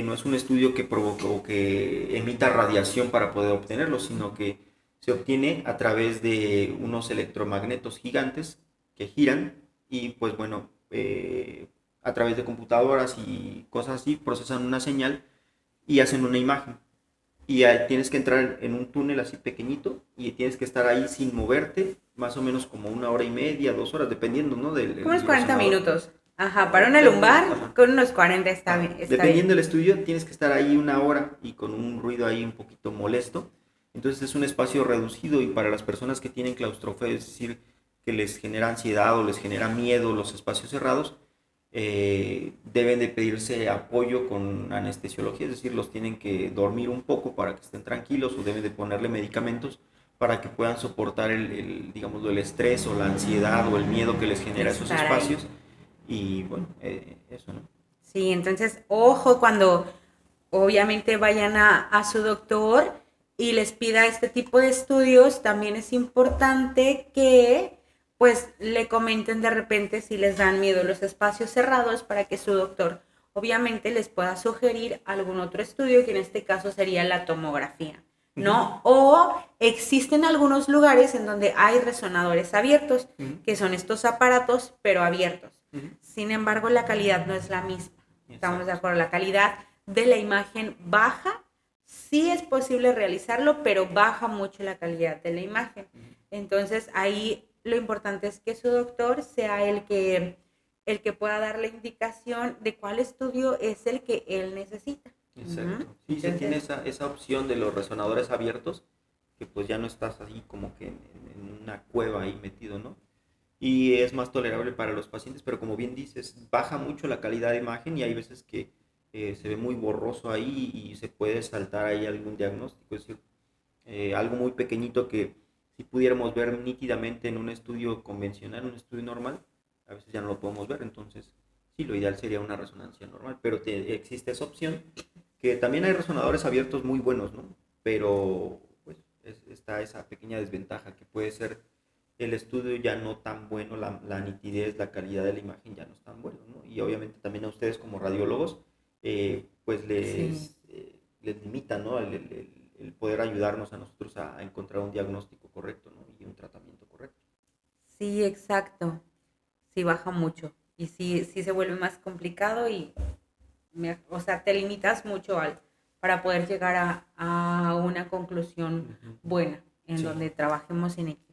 no es un estudio que provoque o que emita radiación para poder obtenerlo, sino que se obtiene a través de unos electromagnetos gigantes que giran y pues bueno, a través de computadoras y cosas así procesan una señal y hacen una imagen. Y tienes que entrar en un túnel así pequeñito y tienes que estar ahí sin moverte, más o menos como 1 hora y media, 2 horas, dependiendo, ¿no? Como unos 40 minutos. Ajá, para una lumbar, con unos 40 está bien. Dependiendo del estudio, tienes que estar ahí 1 hora y con un ruido ahí un poquito molesto. Entonces es un espacio reducido y para las personas que tienen claustrofobia, es decir, que les genera ansiedad o les genera miedo los espacios cerrados, deben de pedirse apoyo con anestesiología, es decir, los tienen que dormir un poco para que estén tranquilos o deben de ponerle medicamentos para que puedan soportar digámoslo, el estrés o la ansiedad o el miedo que les genera esos espacios. Y bueno, eso, ¿no? Sí, entonces, ojo cuando obviamente vayan a su doctor y les pida este tipo de estudios, también es importante que pues le comenten de repente si les dan miedo los espacios cerrados para que su doctor obviamente les pueda sugerir algún otro estudio, que en este caso sería la tomografía, ¿no? O existen algunos lugares en donde hay resonadores abiertos, que son estos aparatos, pero abiertos. Sin embargo, la calidad no es la misma. Estamos de acuerdo, la calidad de la imagen baja. Sí es posible realizarlo, pero baja mucho la calidad de la imagen. Entonces, ahí lo importante es que su doctor sea el que pueda dar la indicación de cuál estudio es el que él necesita. Exacto. Sí, se tiene esa opción de los resonadores abiertos, que pues ya no estás ahí como que en una cueva ahí metido, ¿no? Y es más tolerable para los pacientes, pero como bien dices, baja mucho la calidad de imagen y hay veces que se ve muy borroso ahí y se puede saltar ahí algún diagnóstico, es decir, algo muy pequeñito que si pudiéramos ver nítidamente en un estudio convencional, un estudio normal, a veces ya no lo podemos ver, entonces sí, lo ideal sería una resonancia normal, pero existe esa opción, que también hay resonadores abiertos muy buenos, ¿no? Pero pues está esa pequeña desventaja que puede ser el estudio ya no tan bueno, la nitidez, la calidad de la imagen ya no es tan bueno, ¿no? Y obviamente también a ustedes como radiólogos, pues les limita, ¿no? El poder ayudarnos a nosotros a encontrar un diagnóstico correcto, ¿no? Y un tratamiento correcto. Sí, exacto. Sí, baja mucho. Y sí se vuelve más complicado y, o sea, te limitas mucho para poder llegar a una conclusión buena en Sí. donde trabajemos en equipo.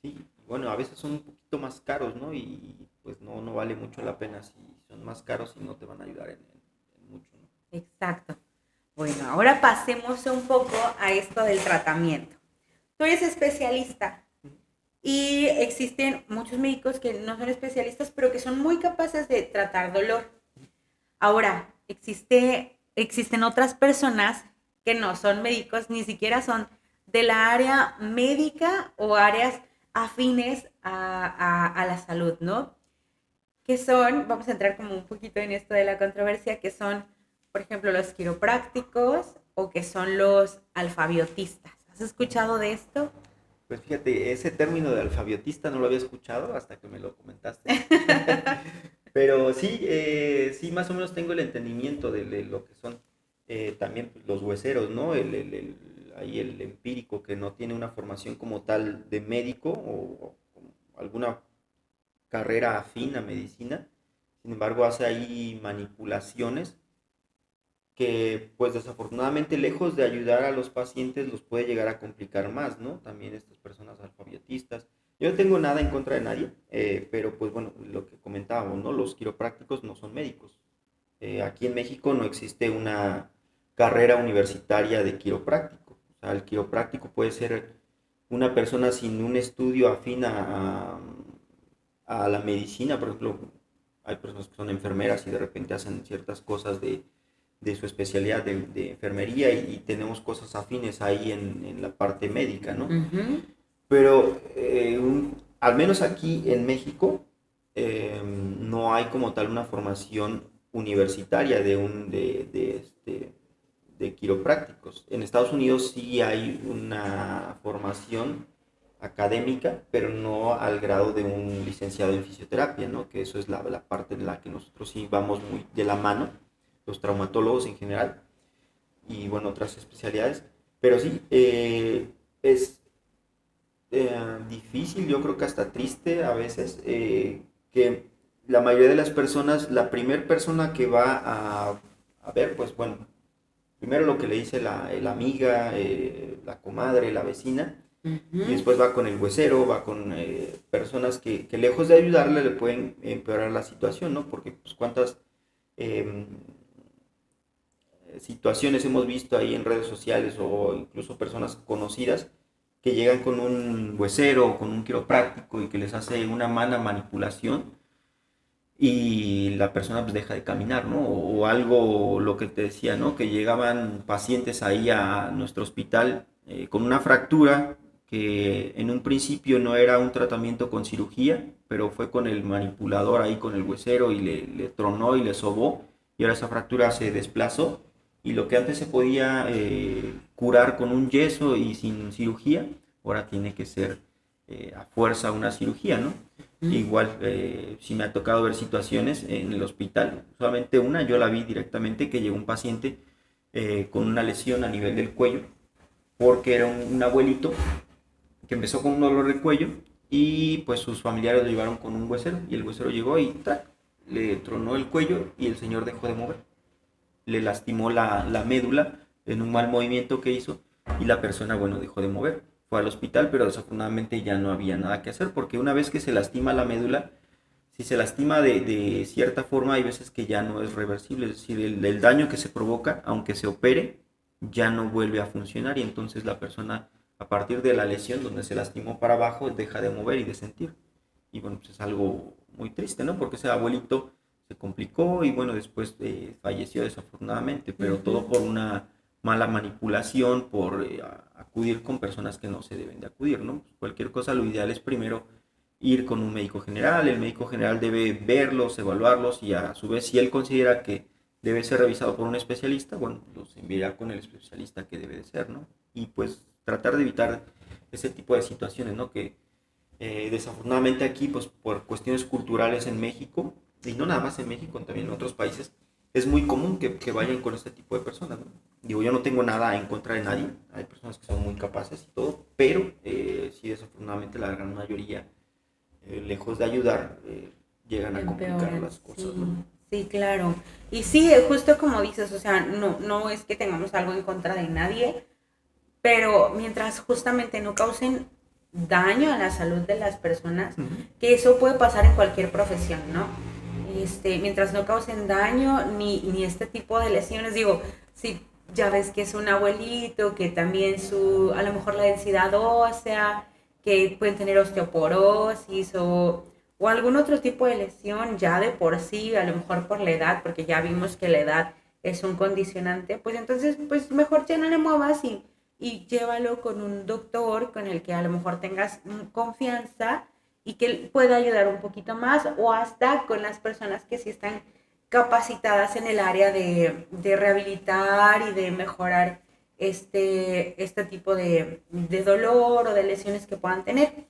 Sí, bueno, a veces son un poquito más caros, ¿no? Y pues no vale mucho la pena si son más caros y no te van a ayudar en mucho, ¿no? Exacto. Bueno, ahora pasemos un poco a esto del tratamiento. Tú eres especialista y existen muchos médicos que no son especialistas, pero que son muy capaces de tratar dolor. Ahora, existen otras personas que no son médicos, ni siquiera son de la área médica o áreas afines a la salud, ¿no? Que son, vamos a entrar como un poquito en esto de la controversia, que son, por ejemplo, los quiroprácticos o que son los alfabiotistas. ¿Has escuchado de esto? Pues fíjate, ese término de alfabiotista no lo había escuchado hasta que me lo comentaste. Pero sí, sí, más o menos tengo el entendimiento de lo que son también pues, los hueseros, ¿no? Ahí el empírico que no tiene una formación como tal de médico o alguna carrera afín a medicina, sin embargo hace ahí manipulaciones que pues desafortunadamente lejos de ayudar a los pacientes los puede llegar a complicar más, ¿no? También estas personas alfabetistas. Yo no tengo nada en contra de nadie, pero pues bueno, lo que comentábamos, ¿no? Los quiroprácticos no son médicos. Aquí en México no existe una carrera universitaria de quiropráctico. O sea, el quiropráctico puede ser una persona sin un estudio afín a la medicina, por ejemplo, hay personas que son enfermeras y de repente hacen ciertas cosas de su especialidad de enfermería y tenemos cosas afines ahí en la parte médica, ¿no? Pero al menos aquí en México no hay como tal una formación universitaria de quiroprácticos. En Estados Unidos sí hay una formación académica, pero no al grado de un licenciado en fisioterapia, ¿no? Que eso es la parte en la que nosotros sí vamos muy de la mano, los traumatólogos en general, y bueno, otras especialidades. Pero sí, es difícil, yo creo que hasta triste a veces, que la mayoría de las personas, la primera persona que va a ver, pues bueno, primero lo que le dice la amiga, la comadre, la vecina, y después va con el huesero, va con personas que lejos de ayudarle le pueden empeorar la situación, ¿no? Porque pues cuántas eh, situaciones hemos visto ahí en redes sociales o incluso personas conocidas que llegan con un huesero o con un quiropráctico y que les hace una mala manipulación y la persona pues deja de caminar, ¿no? O algo, lo que te decía, ¿no? Que llegaban pacientes ahí a nuestro hospital con una fractura que en un principio no era un tratamiento con cirugía, pero fue con el manipulador ahí, con el huesero y le tronó y le sobó y ahora esa fractura se desplazó y lo que antes se podía curar con un yeso y sin cirugía, ahora tiene que ser a fuerza una cirugía, ¿no? Igual, sí me ha tocado ver situaciones en el hospital, solamente una, yo la vi directamente, que llegó un paciente con una lesión a nivel del cuello, porque era un abuelito que empezó con un dolor de cuello y pues sus familiares lo llevaron con un huesero y el huesero llegó y ¡trac! Le tronó el cuello y el señor dejó de mover. Le lastimó la médula en un mal movimiento que hizo y la persona, bueno, dejó de mover. Fue al hospital, pero desafortunadamente ya no había nada que hacer porque una vez que se lastima la médula, si se lastima de cierta forma, hay veces que ya no es reversible, es decir, el daño que se provoca, aunque se opere, ya no vuelve a funcionar y entonces la persona, a partir de la lesión donde se lastimó para abajo, deja de mover y de sentir. Y bueno, pues es algo muy triste, ¿no? Porque ese abuelito se complicó y bueno, después falleció desafortunadamente, pero todo por una mala manipulación, por acudir con personas que no se deben de acudir, ¿no? Pues cualquier cosa, lo ideal es primero ir con un médico general, el médico general debe verlos, evaluarlos y a su vez si él considera que debe ser revisado por un especialista, bueno, los enviará con el especialista que debe de ser, ¿no? Y pues tratar de evitar ese tipo de situaciones, ¿no? Que desafortunadamente aquí, pues por cuestiones culturales en México, y no nada más en México, también en otros países, es muy común que vayan con este tipo de personas, ¿no? Digo, yo no tengo nada en contra de nadie, hay personas que son muy capaces y todo, pero sí, desafortunadamente la gran mayoría, lejos de ayudar, llegan a complicar Empeoran, las cosas, ¿no? sí, sí, claro. Y sí, justo como dices, o sea, no es que tengamos algo en contra de nadie, pero mientras justamente no causen daño a la salud de las personas, que eso puede pasar en cualquier profesión, ¿no? Mientras no causen daño ni este tipo de lesiones, digo, si ya ves que es un abuelito, que también a lo mejor la densidad ósea, que pueden tener osteoporosis o algún otro tipo de lesión ya de por sí, a lo mejor por la edad, porque ya vimos que la edad es un condicionante, pues entonces, pues mejor ya no le muevas y llévalo con un doctor con el que a lo mejor tengas confianza y que pueda ayudar un poquito más o hasta con las personas que sí están capacitadas en el área de rehabilitar y de mejorar este tipo de dolor o de lesiones que puedan tener.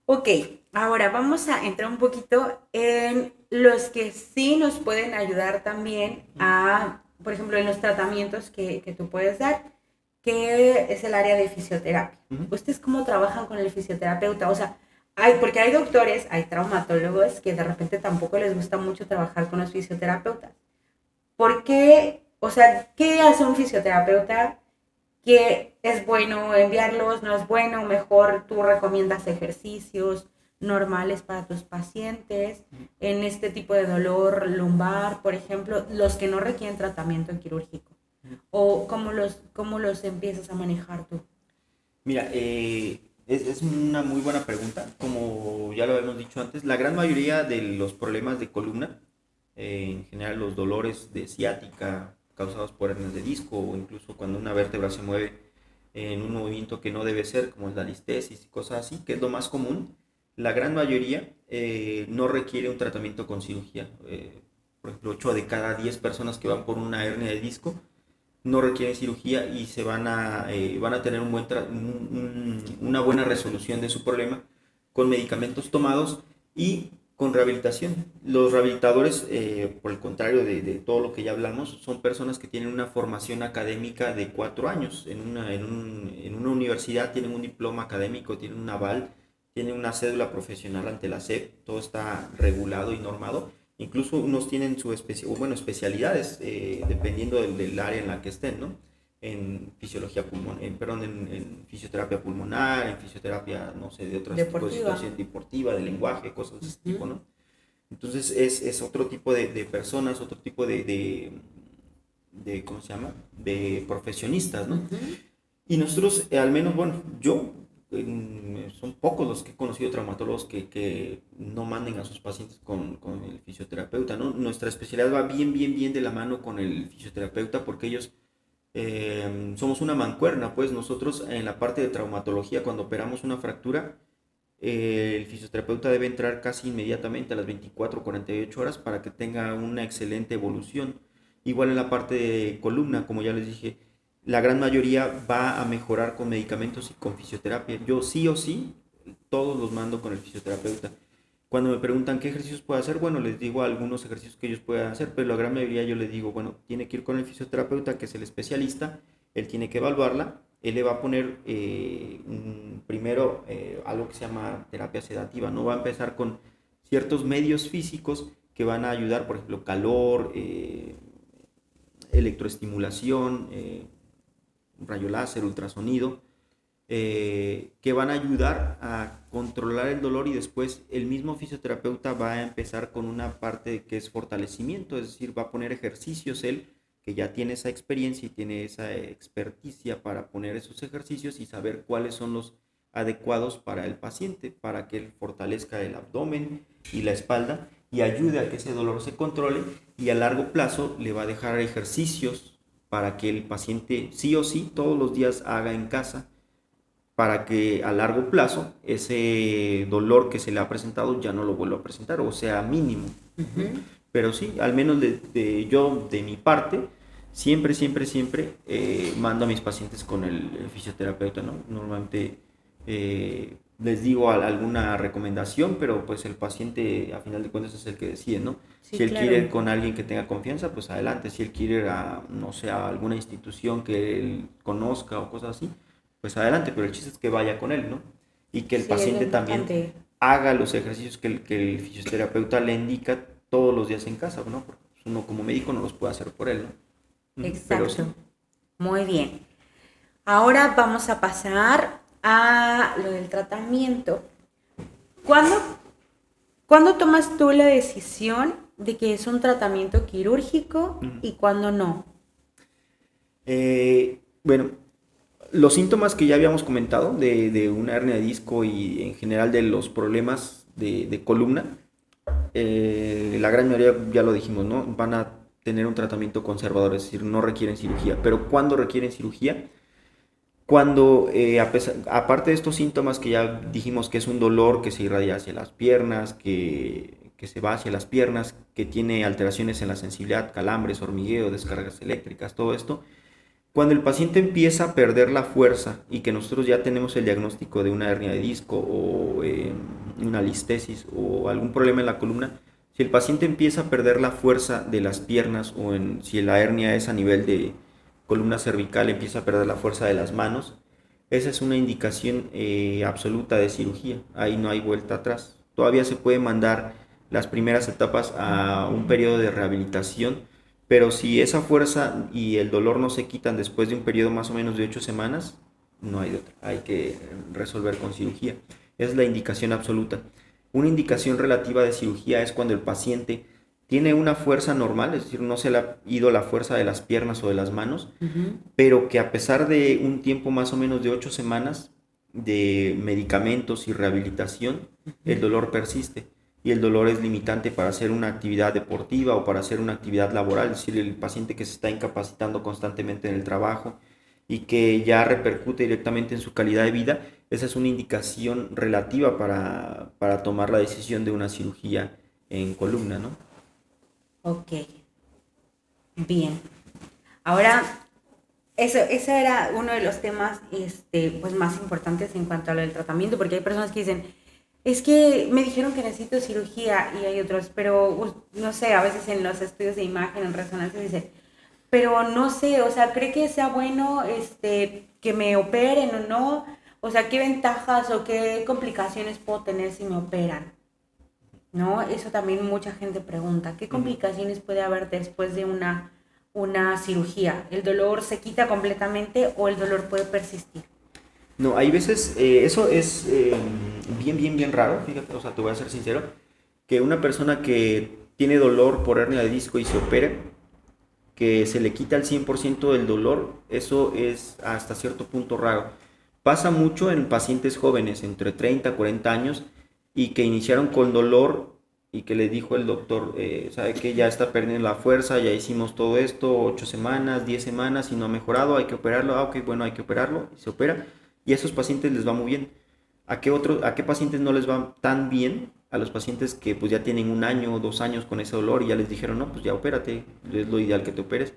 Ok, ahora vamos a entrar un poquito en los que sí nos pueden ayudar también a, por ejemplo, en los tratamientos que tú puedes dar, que es el área de fisioterapia. ¿Ustedes cómo trabajan con el fisioterapeuta? O sea, porque hay doctores, hay traumatólogos que de repente tampoco les gusta mucho trabajar con los fisioterapeutas. ¿Por qué? O sea, ¿qué hace un fisioterapeuta? ¿Que es bueno enviarlos? ¿No es bueno? Mejor tú recomiendas ejercicios normales para tus pacientes en este tipo de dolor lumbar, por ejemplo, los que no requieren tratamiento quirúrgico. ¿O cómo los empiezas a manejar tú? Mira, es una muy buena pregunta. Como ya lo habíamos dicho antes, la gran mayoría de los problemas de columna, en general los dolores de ciática causados por hernias de disco o incluso cuando una vértebra se mueve en un movimiento que no debe ser, como es la listesis y cosas así, que es lo más común, la gran mayoría no requiere un tratamiento con cirugía. Por ejemplo, 8 de cada 10 personas que van por una hernia de disco no requieren cirugía y van a tener una buena resolución de su problema con medicamentos tomados y con rehabilitación. Los rehabilitadores, por el contrario de todo lo que ya hablamos, son personas que tienen una formación académica de 4 años. En una universidad tienen un diploma académico, tienen un aval, tienen una cédula profesional ante la SEP, todo está regulado y normado. Incluso unos tienen especialidades, dependiendo del área en la que estén, ¿no? En fisiología pulmonar, en fisioterapia pulmonar, en fisioterapia, no sé, de otros tipos de Deportiva. situación deportiva, de lenguaje, cosas de ese tipo, ¿no? Entonces es otro tipo de personas, otro tipo ¿cómo se llama? De profesionistas, ¿no? Y nosotros, al menos, bueno, yo, son pocos los que he conocido traumatólogos que no manden a sus pacientes con el fisioterapeuta, ¿no? Nuestra especialidad va bien, bien, bien de la mano con el fisioterapeuta porque ellos somos una mancuerna, pues nosotros en la parte de traumatología, cuando operamos una fractura, el fisioterapeuta debe entrar casi inmediatamente a las 24 o 48 horas para que tenga una excelente evolución. Igual en la parte de columna, como ya les dije, la gran mayoría va a mejorar con medicamentos y con fisioterapia. Yo sí o sí, todos los mando con el fisioterapeuta. Cuando me preguntan qué ejercicios puedo hacer, bueno, les digo algunos ejercicios que ellos puedan hacer, pero la gran mayoría yo les digo, bueno, tiene que ir con el fisioterapeuta, que es el especialista, él tiene que evaluarla, él le va a poner primero algo que se llama terapia sedativa, ¿no? Va a empezar con ciertos medios físicos que van a ayudar, por ejemplo, calor, electroestimulación, rayo láser, ultrasonido, que van a ayudar a controlar el dolor, y después el mismo fisioterapeuta va a empezar con una parte que es fortalecimiento, es decir, va a poner ejercicios él, que ya tiene esa experiencia y tiene esa experticia para poner esos ejercicios y saber cuáles son los adecuados para el paciente, para que él fortalezca el abdomen y la espalda y ayude a que ese dolor se controle, y a largo plazo le va a dejar ejercicios para que el paciente sí o sí todos los días haga en casa, para que a largo plazo ese dolor que se le ha presentado ya no lo vuelva a presentar, o sea, mínimo. Ujú. Pero sí, al menos yo, de mi parte, siempre, siempre, siempre mando a mis pacientes con el fisioterapeuta, ¿no? Normalmente les digo alguna recomendación, pero pues el paciente a final de cuentas es el que decide, ¿no? Sí, Si él quiere ir claro. con alguien que tenga confianza, pues adelante. Si él quiere ir a, no sé, a alguna institución que él conozca o cosas así, pues adelante, pero el chiste es que vaya con él, ¿no? Y que el Sí, es lo paciente también importante. haga los ejercicios que el fisioterapeuta le indica todos los días en casa, ¿no? Porque uno como médico no los puede hacer por él, ¿no? Pero sí. Exacto. Muy bien. Ahora vamos a pasar a lo del tratamiento. ¿Cuándo, cuándo tomas tú la decisión de que es un tratamiento quirúrgico Ujú. y cuándo no? Bueno, los síntomas que ya habíamos comentado de una hernia de disco y en general de los problemas de columna, la gran mayoría, ya lo dijimos, ¿no? Van a tener un tratamiento conservador, es decir, no requieren cirugía. Pero ¿cuándo requieren cirugía? Cuando, aparte de estos síntomas que ya dijimos, que es un dolor que se irradia hacia las piernas, que se va hacia las piernas, que tiene alteraciones en la sensibilidad, calambres, hormigueo, descargas eléctricas, todo esto, cuando el paciente empieza a perder la fuerza y que nosotros ya tenemos el diagnóstico de una hernia de disco o una listesis o algún problema en la columna, si el paciente empieza a perder la fuerza de las piernas, o si la hernia es a nivel de columna cervical, empieza a perder la fuerza de las manos, esa es una indicación absoluta de cirugía. Ahí no hay vuelta atrás. Todavía se puede mandar las primeras etapas a un periodo de rehabilitación, pero si esa fuerza y el dolor no se quitan después de un periodo más o menos de 8 semanas, no hay de otra. Hay que resolver con cirugía. Es la indicación absoluta. Una indicación relativa de cirugía es cuando el paciente tiene una fuerza normal, es decir, no se le ha ido la fuerza de las piernas o de las manos, Ujú. pero que a pesar de un tiempo más o menos de 8 semanas de medicamentos y rehabilitación, el Ujú. dolor persiste, y el dolor es limitante para hacer una actividad deportiva o para hacer una actividad laboral, es decir, el paciente que se está incapacitando constantemente en el trabajo y que ya repercute directamente en su calidad de vida, esa es una indicación relativa para tomar la decisión de una cirugía en columna, ¿no? Ok, bien. Ahora, eso era uno de los temas pues, más importantes en cuanto a lo del tratamiento, porque hay personas que dicen, es que me dijeron que necesito cirugía, y hay otros, pero no sé, a veces en los estudios de imagen, en resonancia, dice, pero no sé, o sea, ¿cree que sea bueno que me operen o no? O sea, ¿qué ventajas o qué complicaciones puedo tener si me operan? ¿No? Eso también mucha gente pregunta. ¿Qué Ujú. complicaciones puede haber después de una cirugía? ¿El dolor se quita completamente o el dolor puede persistir? No, hay veces, eso es bien, bien, bien raro, fíjate, o sea, te voy a ser sincero, que una persona que tiene dolor por hernia de disco y se opere, que se le quita el 100% del dolor, eso es hasta cierto punto raro. Pasa mucho en pacientes jóvenes, entre 30 y 40 años, y que iniciaron con dolor y que le dijo el doctor, sabe que ya está perdiendo la fuerza, ya hicimos todo esto, 8 semanas, 10 semanas y no ha mejorado, hay que operarlo, ok, bueno, hay que operarlo, y se opera, y a esos pacientes les va muy bien. ¿A qué pacientes no les va tan bien? A los pacientes que pues ya tienen 1 año o 2 años con ese dolor y ya les dijeron, no, pues ya opérate, es lo ideal que te operes.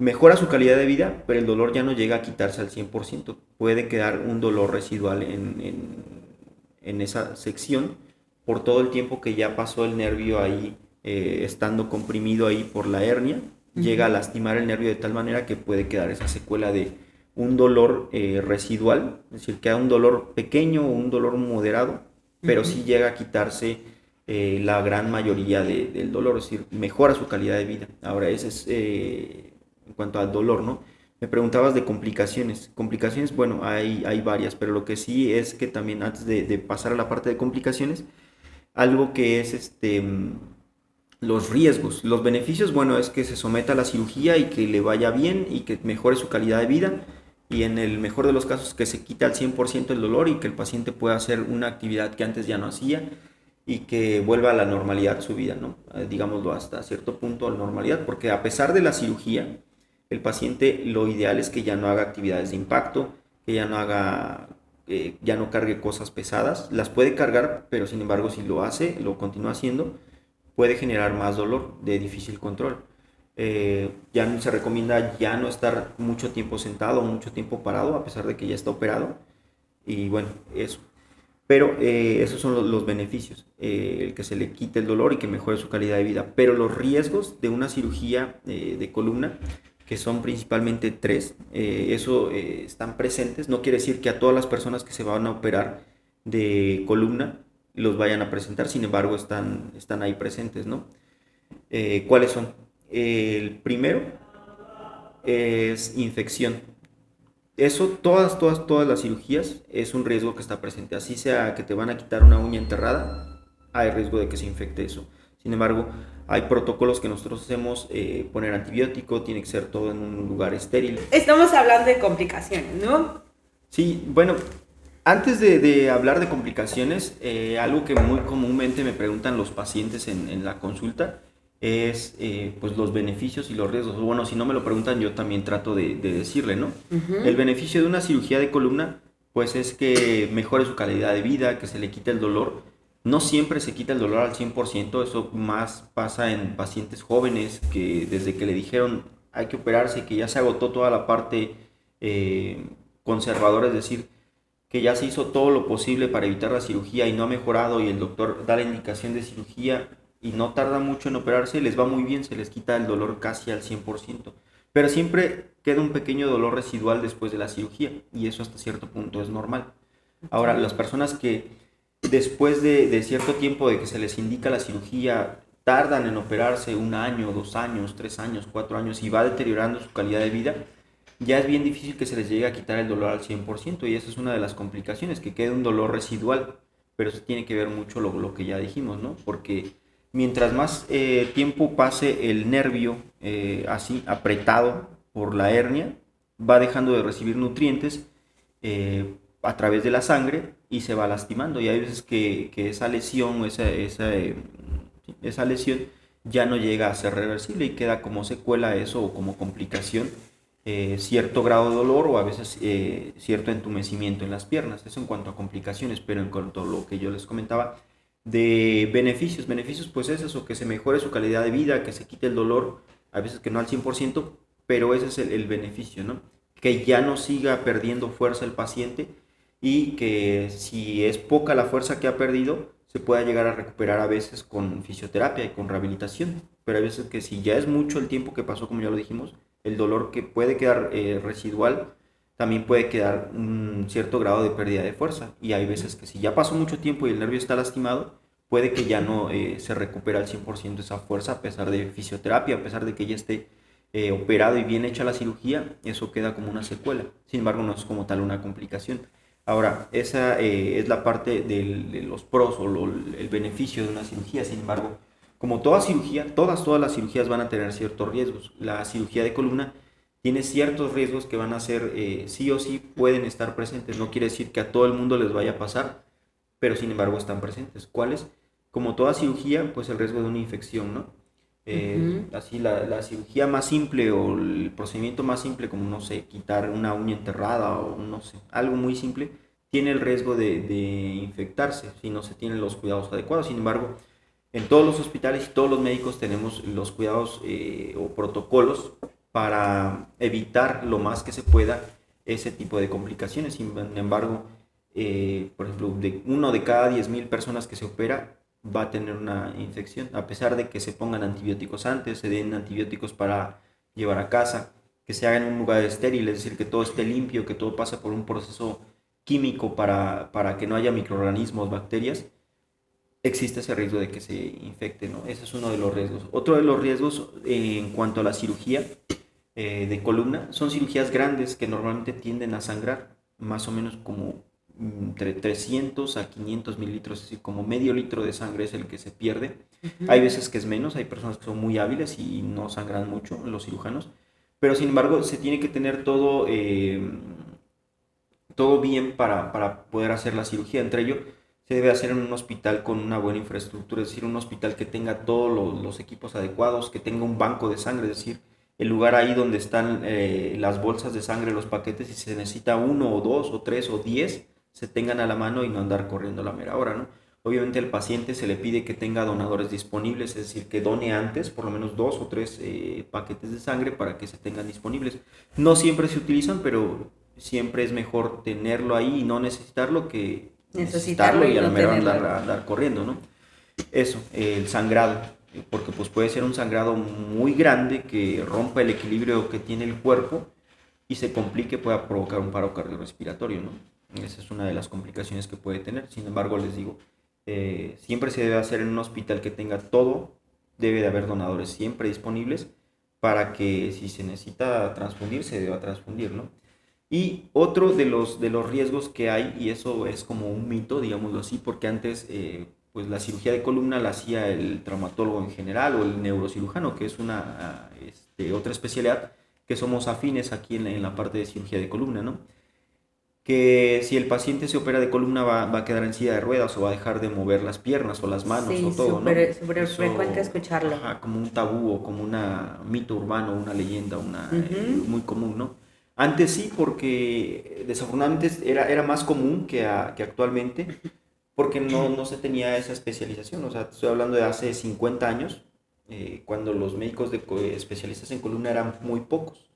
mejora su calidad de vida, pero el dolor ya no llega a quitarse al 100%. Puede quedar un dolor residual en esa sección por todo el tiempo que ya pasó el nervio ahí, estando comprimido ahí por la hernia, llega a lastimar el nervio de tal manera que puede quedar esa secuela de un dolor residual, es decir, queda un dolor pequeño o un dolor moderado, pero sí llega a quitarse la gran mayoría del dolor, es decir, mejora su calidad de vida. Ahora, ese es en cuanto al dolor, ¿no? Me preguntabas de complicaciones. Complicaciones, bueno, hay varias, pero lo que sí es que también antes de pasar a la parte de complicaciones, algo que es los riesgos. Los beneficios, bueno, es que se someta a la cirugía y que le vaya bien y que mejore su calidad de vida. Y en el mejor de los casos que se quita al 100% el dolor y que el paciente pueda hacer una actividad que antes ya no hacía y que vuelva a la normalidad su vida, ¿no? Digámoslo hasta cierto punto a la normalidad, porque a pesar de la cirugía, el paciente lo ideal es que ya no haga actividades de impacto, que ya no haga, ya no cargue cosas pesadas, las puede cargar, pero sin embargo si lo hace, lo continúa haciendo, puede generar más dolor de difícil control. Ya se recomienda ya no estar mucho tiempo sentado o mucho tiempo parado, a pesar de que ya está operado, y bueno, eso. Pero esos son los beneficios, el que se le quite el dolor y que mejore su calidad de vida. Pero los riesgos de una cirugía de columna, que son principalmente tres, están presentes. No quiere decir que a todas las personas que se van a operar de columna los vayan a presentar, sin embargo están ahí presentes, ¿no? ¿Cuáles son? El primero es infección. Eso, todas las cirugías es un riesgo que está presente. Así sea que te van a quitar una uña enterrada, hay riesgo de que se infecte eso. Sin embargo, hay protocolos que nosotros hacemos, poner antibiótico, tiene que ser todo en un lugar estéril. Estamos hablando de complicaciones, ¿no? Sí, bueno, antes de hablar de complicaciones, algo que muy comúnmente me preguntan los pacientes en la consulta es pues los beneficios y los riesgos. Bueno, si no me lo preguntan, yo también trato de decirle, ¿no? El beneficio de una cirugía de columna, pues es que mejore su calidad de vida, que se le quite el dolor. No siempre se quita el dolor al 100%, eso más pasa en pacientes jóvenes que desde que le dijeron hay que operarse, que ya se agotó toda la parte conservadora, es decir, que ya se hizo todo lo posible para evitar la cirugía y no ha mejorado y el doctor da la indicación de cirugía y no tarda mucho en operarse, les va muy bien, se les quita el dolor casi al 100%. Pero siempre queda un pequeño dolor residual después de la cirugía y eso hasta cierto punto es normal. Ahora, las personas que después de cierto tiempo de que se les indica la cirugía tardan en operarse 1 año, 2 años, 3 años, 4 años y va deteriorando su calidad de vida, ya es bien difícil que se les llegue a quitar el dolor al 100% y esa es una de las complicaciones, que quede un dolor residual, pero eso tiene que ver mucho lo que ya dijimos, ¿no? Porque mientras más tiempo pase el nervio así apretado por la hernia, va dejando de recibir nutrientes a través de la sangre y se va lastimando. Y hay veces que esa lesión, esa lesión ya no llega a ser reversible y queda como secuela eso o como complicación cierto grado de dolor o a veces cierto entumecimiento en las piernas. Eso en cuanto a complicaciones, pero en cuanto a lo que yo les comentaba de beneficios pues es eso, que se mejore su calidad de vida, que se quite el dolor, a veces que no al 100%, pero ese es el beneficio, ¿no? Que ya no siga perdiendo fuerza el paciente y que si es poca la fuerza que ha perdido, se pueda llegar a recuperar a veces con fisioterapia y con rehabilitación, pero hay veces que si ya es mucho el tiempo que pasó, como ya lo dijimos, el dolor que puede quedar residual, también puede quedar un cierto grado de pérdida de fuerza. Y hay veces que si ya pasó mucho tiempo y el nervio está lastimado, puede que ya no se recupere al 100% esa fuerza a pesar de fisioterapia, a pesar de que ya esté operado y bien hecha la cirugía, eso queda como una secuela. Sin embargo, no es como tal una complicación. Ahora, esa es la parte de los pros o el beneficio de una cirugía. Sin embargo, como toda cirugía, todas las cirugías van a tener ciertos riesgos. La cirugía de columna tiene ciertos riesgos que van a ser, sí o sí, pueden estar presentes. No quiere decir que a todo el mundo les vaya a pasar, pero sin embargo están presentes. ¿Cuáles? Como toda cirugía, pues el riesgo de una infección, ¿no? Así la cirugía más simple o el procedimiento más simple, como no sé, quitar una uña enterrada o no sé, algo muy simple, tiene el riesgo de infectarse si no se tienen los cuidados adecuados. Sin embargo, en todos los hospitales y todos los médicos tenemos los cuidados o protocolos para evitar lo más que se pueda ese tipo de complicaciones. Sin embargo, por ejemplo, uno de cada 10.000 personas que se opera va a tener una infección, a pesar de que se pongan antibióticos antes, se den antibióticos para llevar a casa, que se haga en un lugar estéril, es decir, que todo esté limpio, que todo pase por un proceso químico para que no haya microorganismos, bacterias, existe ese riesgo de que se infecte, ¿no? Ese es uno de los riesgos. Otro de los riesgos en cuanto a la cirugía de columna son cirugías grandes que normalmente tienden a sangrar, más o menos como entre 300 a 500 mililitros, es decir, como medio litro de sangre es el que se pierde. Hay veces que es menos, hay personas que son muy hábiles y no sangran mucho, los cirujanos, pero sin embargo se tiene que tener todo bien para poder hacer la cirugía. Entre ello, se debe hacer en un hospital con una buena infraestructura, es decir, un hospital que tenga todos los equipos adecuados, que tenga un banco de sangre, es decir, el lugar ahí donde están las bolsas de sangre, los paquetes, si se necesita uno o dos o tres o 10, se tengan a la mano y no andar corriendo a la mera hora, ¿no? Obviamente al paciente se le pide que tenga donadores disponibles, es decir, que done antes por lo menos 2 o 3 paquetes de sangre para que se tengan disponibles. No siempre se utilizan, pero siempre es mejor tenerlo ahí y no necesitarlo que necesitarlo y a la no mera tenerlo. andar corriendo, ¿no? Eso, el sangrado, porque pues puede ser un sangrado muy grande que rompa el equilibrio que tiene el cuerpo y se complique, pueda provocar un paro cardiorrespiratorio, ¿no? Esa es una de las complicaciones que puede tener. Sin embargo, les digo, siempre se debe hacer en un hospital que tenga todo, debe de haber donadores siempre disponibles para que si se necesita transfundir, se deba transfundir, ¿no? Y otro de los riesgos que hay, y eso es como un mito, digámoslo así, porque antes pues la cirugía de columna la hacía el traumatólogo en general o el neurocirujano, que es una otra especialidad que somos afines aquí en la parte de cirugía de columna, ¿no? Que si el paciente se opera de columna va a quedar en silla de ruedas o va a dejar de mover las piernas o las manos Sí, o todo, ¿no? súper, súper frecuente Eso, escucharlo. ajá, como un tabú o como un mito urbano, una leyenda, Ujú. muy común, ¿no? Antes sí, porque desafortunadamente era más común que actualmente, porque no se tenía esa especialización. O sea, estoy hablando de hace 50 años, cuando los médicos especialistas en columna eran muy pocos.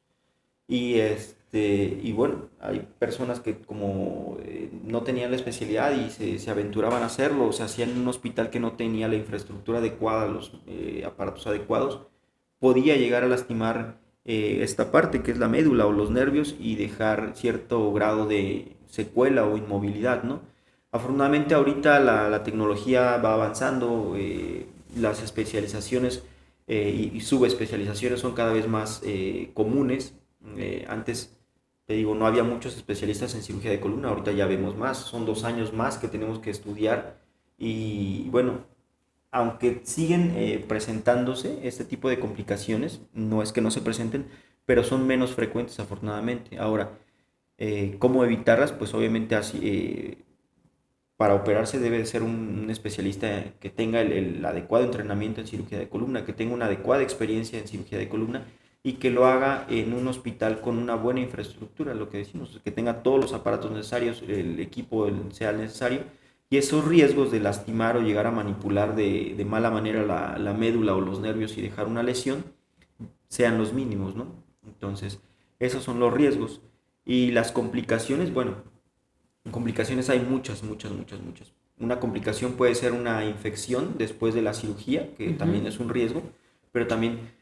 Y bueno, hay personas que como no tenían la especialidad y se aventuraban a hacerlo, o se hacían en un hospital que no tenía la infraestructura adecuada, los aparatos adecuados, podía llegar a lastimar esta parte que es la médula o los nervios y dejar cierto grado de secuela o inmovilidad, ¿no? Afortunadamente ahorita la tecnología va avanzando, las especializaciones y subespecializaciones son cada vez más comunes. Antes, te digo, no había muchos especialistas en cirugía de columna, ahorita ya vemos más, son 2 años más que tenemos que estudiar y bueno, aunque siguen presentándose este tipo de complicaciones, no es que no se presenten, pero son menos frecuentes afortunadamente. Ahora, ¿cómo evitarlas? Pues obviamente así, para operarse debe de ser un especialista que tenga el adecuado entrenamiento en cirugía de columna, que tenga una adecuada experiencia en cirugía de columna y que lo haga en un hospital con una buena infraestructura, lo que decimos, que tenga todos los aparatos necesarios, el equipo sea necesario, y esos riesgos de lastimar o llegar a manipular de mala manera la médula o los nervios y dejar una lesión sean los mínimos, ¿no? Entonces, esos son los riesgos. Y las complicaciones, bueno, complicaciones hay muchas, muchas, muchas, muchas. Una complicación puede ser una infección después de la cirugía, que también Ujú. es un riesgo, pero también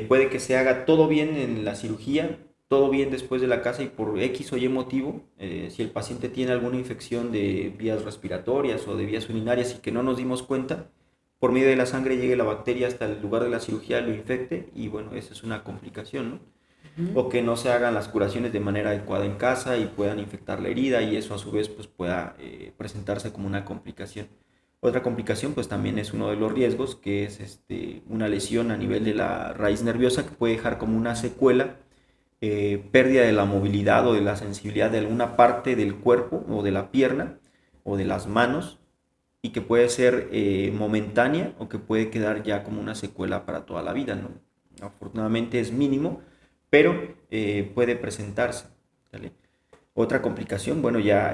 puede que se haga todo bien en la cirugía, todo bien después de la casa y por X o Y motivo, si el paciente tiene alguna infección de vías respiratorias o de vías urinarias y que no nos dimos cuenta, por medio de la sangre llegue la bacteria hasta el lugar de la cirugía, lo infecte y bueno, esa es una complicación, ¿no? Ujú. O que no se hagan las curaciones de manera adecuada en casa y puedan infectar la herida y eso a su vez pues pueda presentarse como una complicación. Otra complicación pues también es uno de los riesgos que es una lesión a nivel de la raíz nerviosa que puede dejar como una secuela, pérdida de la movilidad o de la sensibilidad de alguna parte del cuerpo o de la pierna o de las manos y que puede ser momentánea o que puede quedar ya como una secuela para toda la vida, ¿no? Afortunadamente es mínimo, pero puede presentarse, ¿vale? Otra complicación, bueno, ya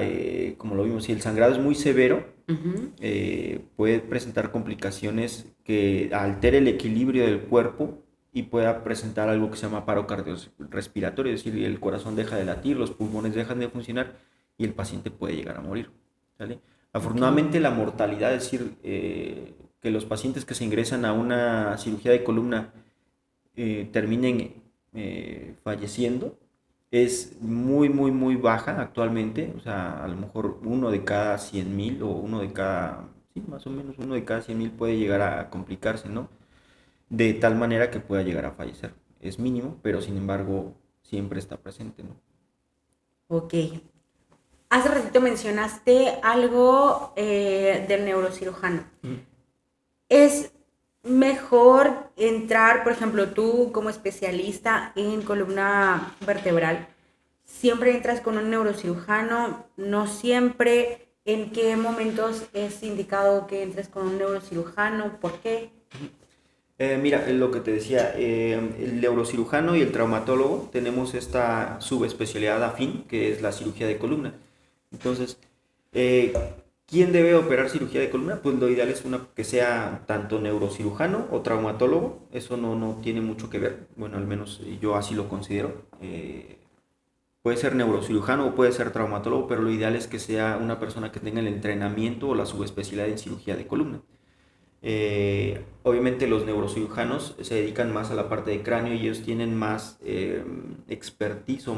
como lo vimos, si el sangrado es muy severo, Ujú. puede presentar complicaciones que altere el equilibrio del cuerpo y pueda presentar algo que se llama paro cardiorrespiratorio, es decir, el corazón deja de latir, los pulmones dejan de funcionar y el paciente puede llegar a morir. ¿Sale? Ok. Afortunadamente la mortalidad, es decir, que los pacientes que se ingresan a una cirugía de columna terminen falleciendo, es muy, muy, muy baja actualmente. O sea, a lo mejor uno de cada 100.000 o uno de cada, sí, más o menos uno de cada 100.000 puede llegar a complicarse, ¿no? De tal manera que pueda llegar a fallecer. Es mínimo, pero sin embargo siempre está presente, ¿no? Ok. Hace ratito mencionaste algo del neurocirujano. Es mejor entrar, por ejemplo, tú como especialista en columna vertebral, siempre entras con un neurocirujano, no siempre. ¿En qué momentos es indicado que entres con un neurocirujano? ¿Por qué? Mira, lo que te decía, el neurocirujano y el traumatólogo tenemos esta subespecialidad afín, que es la cirugía de columna. Entonces, eh, ¿quién debe operar cirugía de columna? Pues lo ideal es que sea tanto neurocirujano o traumatólogo. Eso no tiene mucho que ver. Bueno, al menos yo así lo considero. Puede ser neurocirujano o puede ser traumatólogo, pero lo ideal es que sea una persona que tenga el entrenamiento o la subespecialidad en cirugía de columna. Obviamente los neurocirujanos se dedican más a la parte de cráneo y ellos tienen más expertise o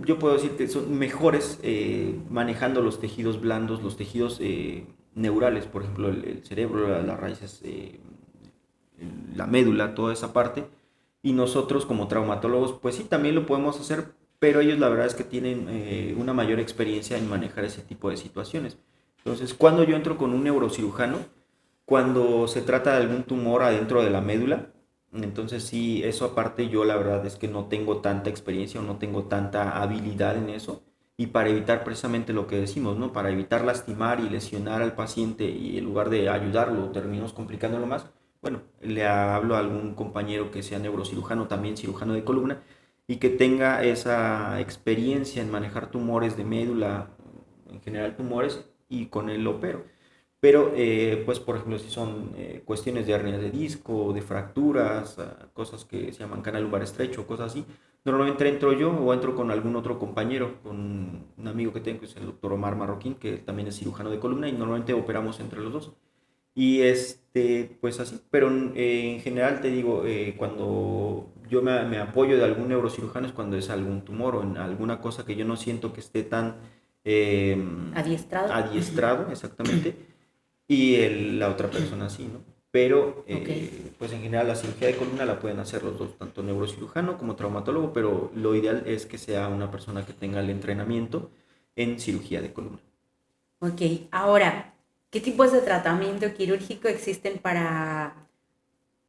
yo puedo decir que son mejores manejando los tejidos blandos, los tejidos neurales, por ejemplo el cerebro, las raíces, la médula, toda esa parte. Y nosotros como traumatólogos, pues sí, también lo podemos hacer, pero ellos la verdad es que tienen una mayor experiencia en manejar ese tipo de situaciones. Entonces, cuando yo entro con un neurocirujano, cuando se trata de algún tumor adentro de la médula, entonces sí, eso aparte yo la verdad es que no tengo tanta experiencia o no tengo tanta habilidad en eso. Y para evitar precisamente lo que decimos, ¿no? Para evitar lastimar y lesionar al paciente y en lugar de ayudarlo terminamos complicándolo más, bueno, le hablo a algún compañero que sea neurocirujano, también cirujano de columna, y que tenga esa experiencia en manejar tumores de médula, en general tumores, y con él opero. Pero, pues, por ejemplo, si son cuestiones de hernias de disco, de fracturas, cosas que se llaman canal lumbar estrecho, cosas así, normalmente entro yo o entro con algún otro compañero, con un amigo que tengo, que es el doctor Omar Marroquín, que también es cirujano de columna, y normalmente operamos entre los dos. Y pues así, pero en general te digo, cuando yo me apoyo de algún neurocirujano es cuando es algún tumor o en alguna cosa que yo no siento que esté tan eh, Adiestrado. adiestrado, exactamente, y la otra persona sí, ¿no? Pero, Ok. pues en general la cirugía de columna la pueden hacer los dos, tanto neurocirujano como traumatólogo, pero lo ideal es que sea una persona que tenga el entrenamiento en cirugía de columna. Ok. Ahora, ¿qué tipos de tratamiento quirúrgico existen para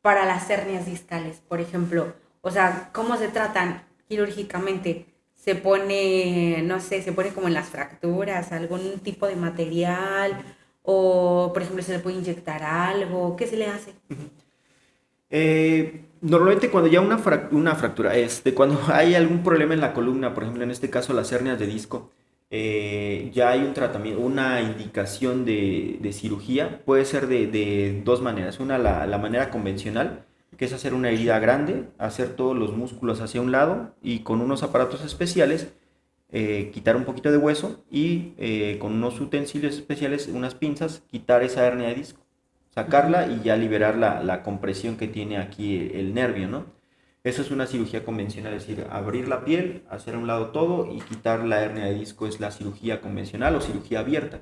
las hernias discales, por ejemplo? O sea, ¿cómo se tratan quirúrgicamente? ¿Se pone, no sé, se pone como en las fracturas, algún tipo de material? O, por ejemplo, se le puede inyectar algo. ¿Qué se le hace? Normalmente cuando ya una fractura, cuando hay algún problema en la columna, por ejemplo en este caso las hernias de disco, ya hay un tratamiento, una indicación de cirugía, puede ser de dos maneras. Una, la manera convencional, que es hacer una herida grande, hacer todos los músculos hacia un lado y con unos aparatos especiales, quitar un poquito de hueso y con unos utensilios especiales, unas pinzas, quitar esa hernia de disco, Ujú. sacarla y ya liberar la compresión que tiene aquí el nervio, ¿no? Eso es una cirugía convencional, es decir, abrir la piel, hacer a un lado todo y quitar la hernia de disco es la cirugía convencional o cirugía abierta.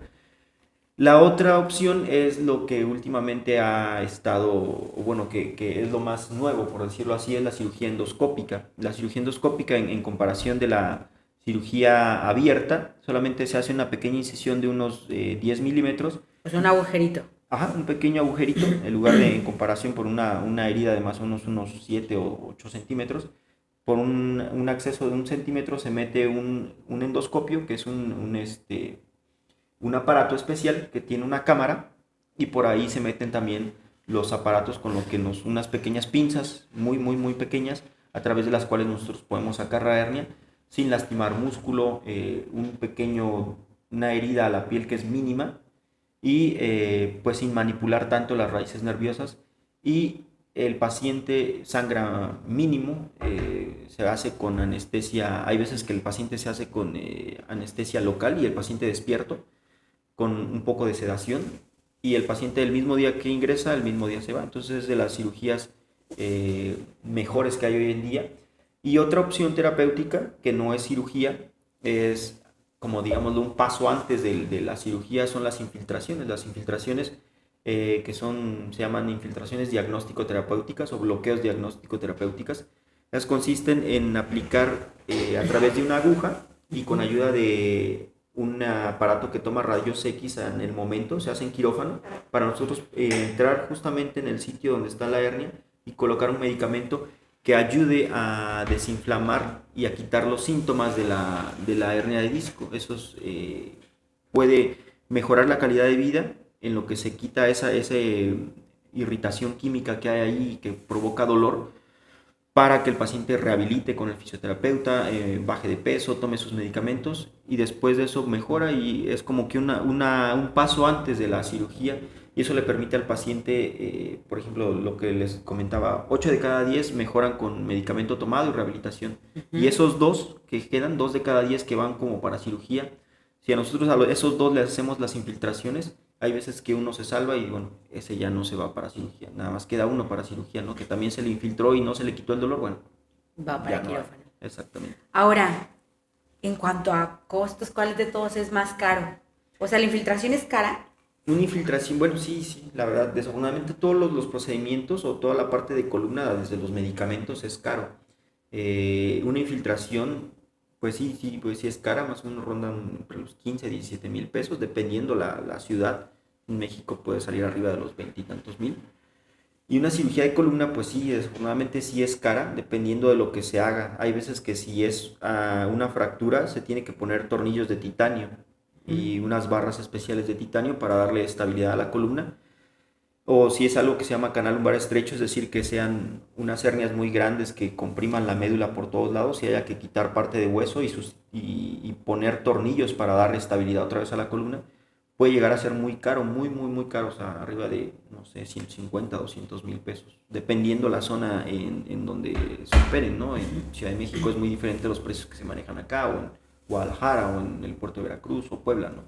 La otra opción es lo que últimamente ha estado, o bueno, que es lo más nuevo, por decirlo así, es la cirugía endoscópica. La cirugía endoscópica en comparación de la cirugía abierta, solamente se hace una pequeña incisión de unos 10 milímetros. Pues un agujerito. Ajá, un pequeño agujerito, en lugar de, en comparación por una herida de más o menos unos 7 o 8 centímetros, por un acceso de 1 centímetro se mete un endoscopio, que es un aparato especial que tiene una cámara y por ahí se meten también los aparatos con lo que unas pequeñas pinzas muy, muy, muy pequeñas a través de las cuales nosotros podemos sacar la hernia sin lastimar músculo, una herida a la piel que es mínima y pues sin manipular tanto las raíces nerviosas y el paciente sangra mínimo, se hace con anestesia, hay veces que el paciente se hace con anestesia local y el paciente despierto con un poco de sedación y el paciente el mismo día que ingresa, el mismo día se va. Entonces es de las cirugías mejores que hay hoy en día. Y otra opción terapéutica que no es cirugía, es como digámoslo un paso antes de la cirugía, son las infiltraciones. Las infiltraciones que son, se llaman infiltraciones diagnóstico-terapéuticas o bloqueos diagnóstico-terapéuticas. Las consisten en aplicar a través de una aguja y con ayuda de un aparato que toma rayos X en el momento, se hace en quirófano, para nosotros entrar justamente en el sitio donde está la hernia y colocar un medicamento que ayude a desinflamar y a quitar los síntomas de la hernia de disco. Eso es, puede mejorar la calidad de vida en lo que se quita esa irritación química que hay ahí y que provoca dolor, para que el paciente rehabilite con el fisioterapeuta, baje de peso, tome sus medicamentos y después de eso mejora y es como que un paso antes de la cirugía y eso le permite al paciente, por ejemplo, lo que les comentaba, 8 de cada 10 mejoran con medicamento tomado y rehabilitación. Y esos dos que quedan, 2 de cada 10 que van como para cirugía, si a nosotros a esos dos les hacemos las infiltraciones, hay veces que uno se salva y bueno, ese ya no se va para cirugía, nada más queda uno para cirugía, ¿no? Que también se le infiltró y no se le quitó el dolor, bueno, Va ya para no hay. quirófano. Exactamente. Ahora, en cuanto a costos, ¿cuál de todos es más caro? O sea, ¿la infiltración es cara? Una infiltración, bueno, sí, sí, la verdad, desafortunadamente todos los procedimientos o toda la parte de columna, desde los medicamentos, es caro. Una infiltración, pues sí, sí, pues sí es cara, más o menos rondan entre los 15 a 17 mil pesos, dependiendo la ciudad. En México puede salir arriba de los 20 y tantos mil. Y una cirugía de columna, pues sí, desafortunadamente sí es cara, dependiendo de lo que se haga. Hay veces que si es una fractura, se tiene que poner tornillos de titanio y unas barras especiales de titanio para darle estabilidad a la columna. O si es algo que se llama canal lumbar estrecho, es decir, que sean unas hernias muy grandes que compriman la médula por todos lados y haya que quitar parte de hueso y poner tornillos para darle estabilidad otra vez a la columna, puede llegar a ser muy caro, muy, muy, muy caro, o sea, arriba de, no sé, 150, 200 mil pesos, dependiendo la zona en donde se operen, ¿no? En Ciudad de México es muy diferente los precios que se manejan acá, o en Guadalajara, o en el puerto de Veracruz, o Puebla, ¿no?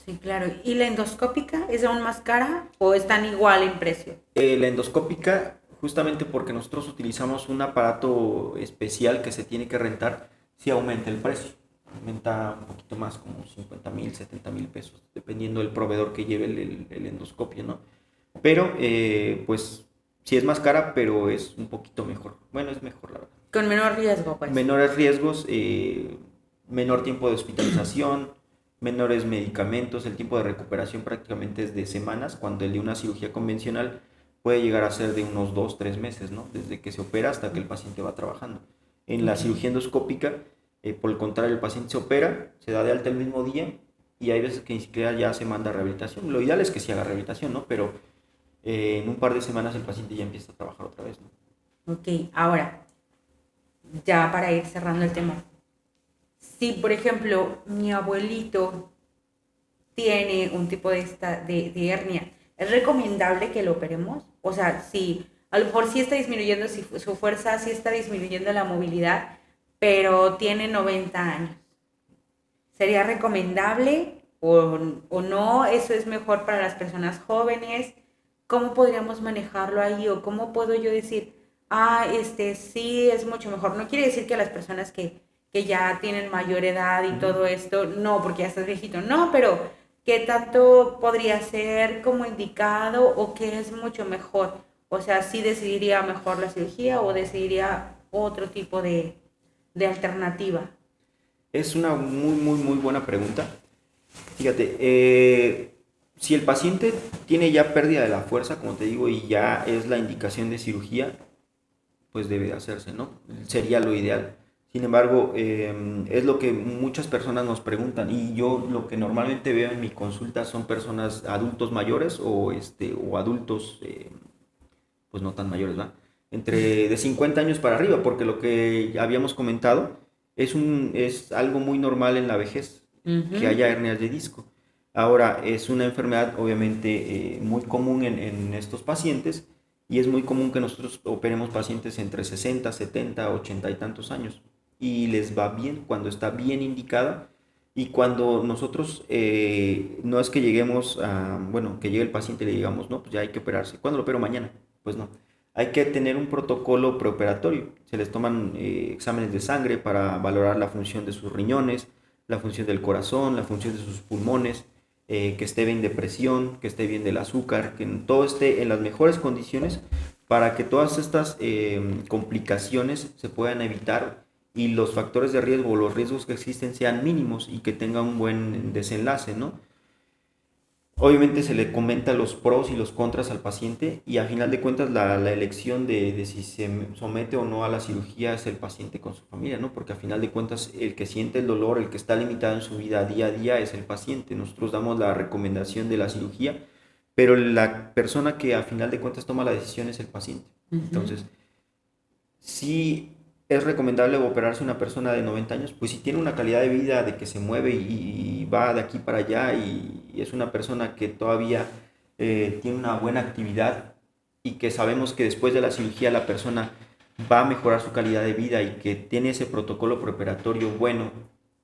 Sí, claro. ¿Y la endoscópica es aún más cara o están igual en precio? La endoscópica, justamente porque nosotros utilizamos un aparato especial que se tiene que rentar, sí aumenta el precio. Aumenta un poquito más, como 50 mil, 70 mil pesos, dependiendo del proveedor que lleve el endoscopio, ¿no? Pero, pues, sí es más cara, pero es un poquito mejor. Bueno, es mejor, la verdad. Con menor riesgo, pues. Menores riesgos, menor tiempo de hospitalización, menores medicamentos, el tiempo de recuperación prácticamente es de semanas, cuando el de una cirugía convencional puede llegar a ser de unos 2 3 meses, ¿no? Desde que se opera hasta que el paciente va trabajando. En la cirugía endoscópica, por el contrario, el paciente se opera, se da de alta el mismo día y hay veces que ni siquiera ya se manda a rehabilitación. Lo ideal es que se haga rehabilitación, ¿no? Pero en un par de semanas el paciente ya empieza a trabajar otra vez, ¿no? Ok, ahora, ya para ir cerrando el tema. Si, por ejemplo, mi abuelito tiene un tipo de hernia, ¿es recomendable que lo operemos? O sea, si a lo mejor sí está disminuyendo si su fuerza, sí está disminuyendo la movilidad, pero tiene 90 años. ¿Sería recomendable o no? ¿Eso es mejor para las personas jóvenes? ¿Cómo podríamos manejarlo ahí? ¿O cómo puedo yo decir, sí es mucho mejor? No quiere decir que a las personas que ya tienen mayor edad y todo esto, no, porque ya estás viejito, no, pero ¿qué tanto podría ser como indicado o qué es mucho mejor? O sea, ¿sí decidiría mejor la cirugía o decidiría otro tipo de alternativa? Es una muy, muy, muy buena pregunta. Fíjate, si el paciente tiene ya pérdida de la fuerza, como te digo, y ya es la indicación de cirugía, pues debe de hacerse, ¿no? Sería lo ideal. Sin embargo, es lo que muchas personas nos preguntan y yo lo que normalmente veo en mi consulta son personas adultos mayores o adultos pues no tan mayores, ¿va? Entre de 50 años para arriba, porque lo que habíamos comentado es algo muy normal en la vejez, que haya hernias de disco. Ahora, es una enfermedad obviamente muy común en estos pacientes Y es muy común que nosotros operemos pacientes entre 60, 70, 80 y tantos años. Y les va bien cuando está bien indicada. Y cuando nosotros, no es que lleguemos a, bueno, que llegue el paciente y le digamos, no, pues ya hay que operarse. ¿Cuándo lo opero? Mañana. Pues no. Hay que tener un protocolo preoperatorio. Se les toman exámenes de sangre para valorar la función de sus riñones, la función del corazón, la función de sus pulmones, que esté bien de presión, que esté bien del azúcar, que todo esté en las mejores condiciones para que todas estas complicaciones se puedan evitar y los factores de riesgo o los riesgos que existen sean mínimos y que tengan un buen desenlace, ¿no? Obviamente se le comenta los pros y los contras al paciente y a final de cuentas la elección de si se somete o no a la cirugía es el paciente con su familia, ¿no? Porque a final de cuentas el que siente el dolor, el que está limitado en su vida día a día es el paciente. Nosotros damos la recomendación de la cirugía, pero la persona que a final de cuentas toma la decisión es el paciente. Ujú. Entonces, sí es recomendable operarse una persona de 90 años, pues si tiene una calidad de vida de que se mueve y va de aquí para allá y es una persona que todavía tiene una buena actividad y que sabemos que después de la cirugía la persona va a mejorar su calidad de vida y que tiene ese protocolo preoperatorio bueno,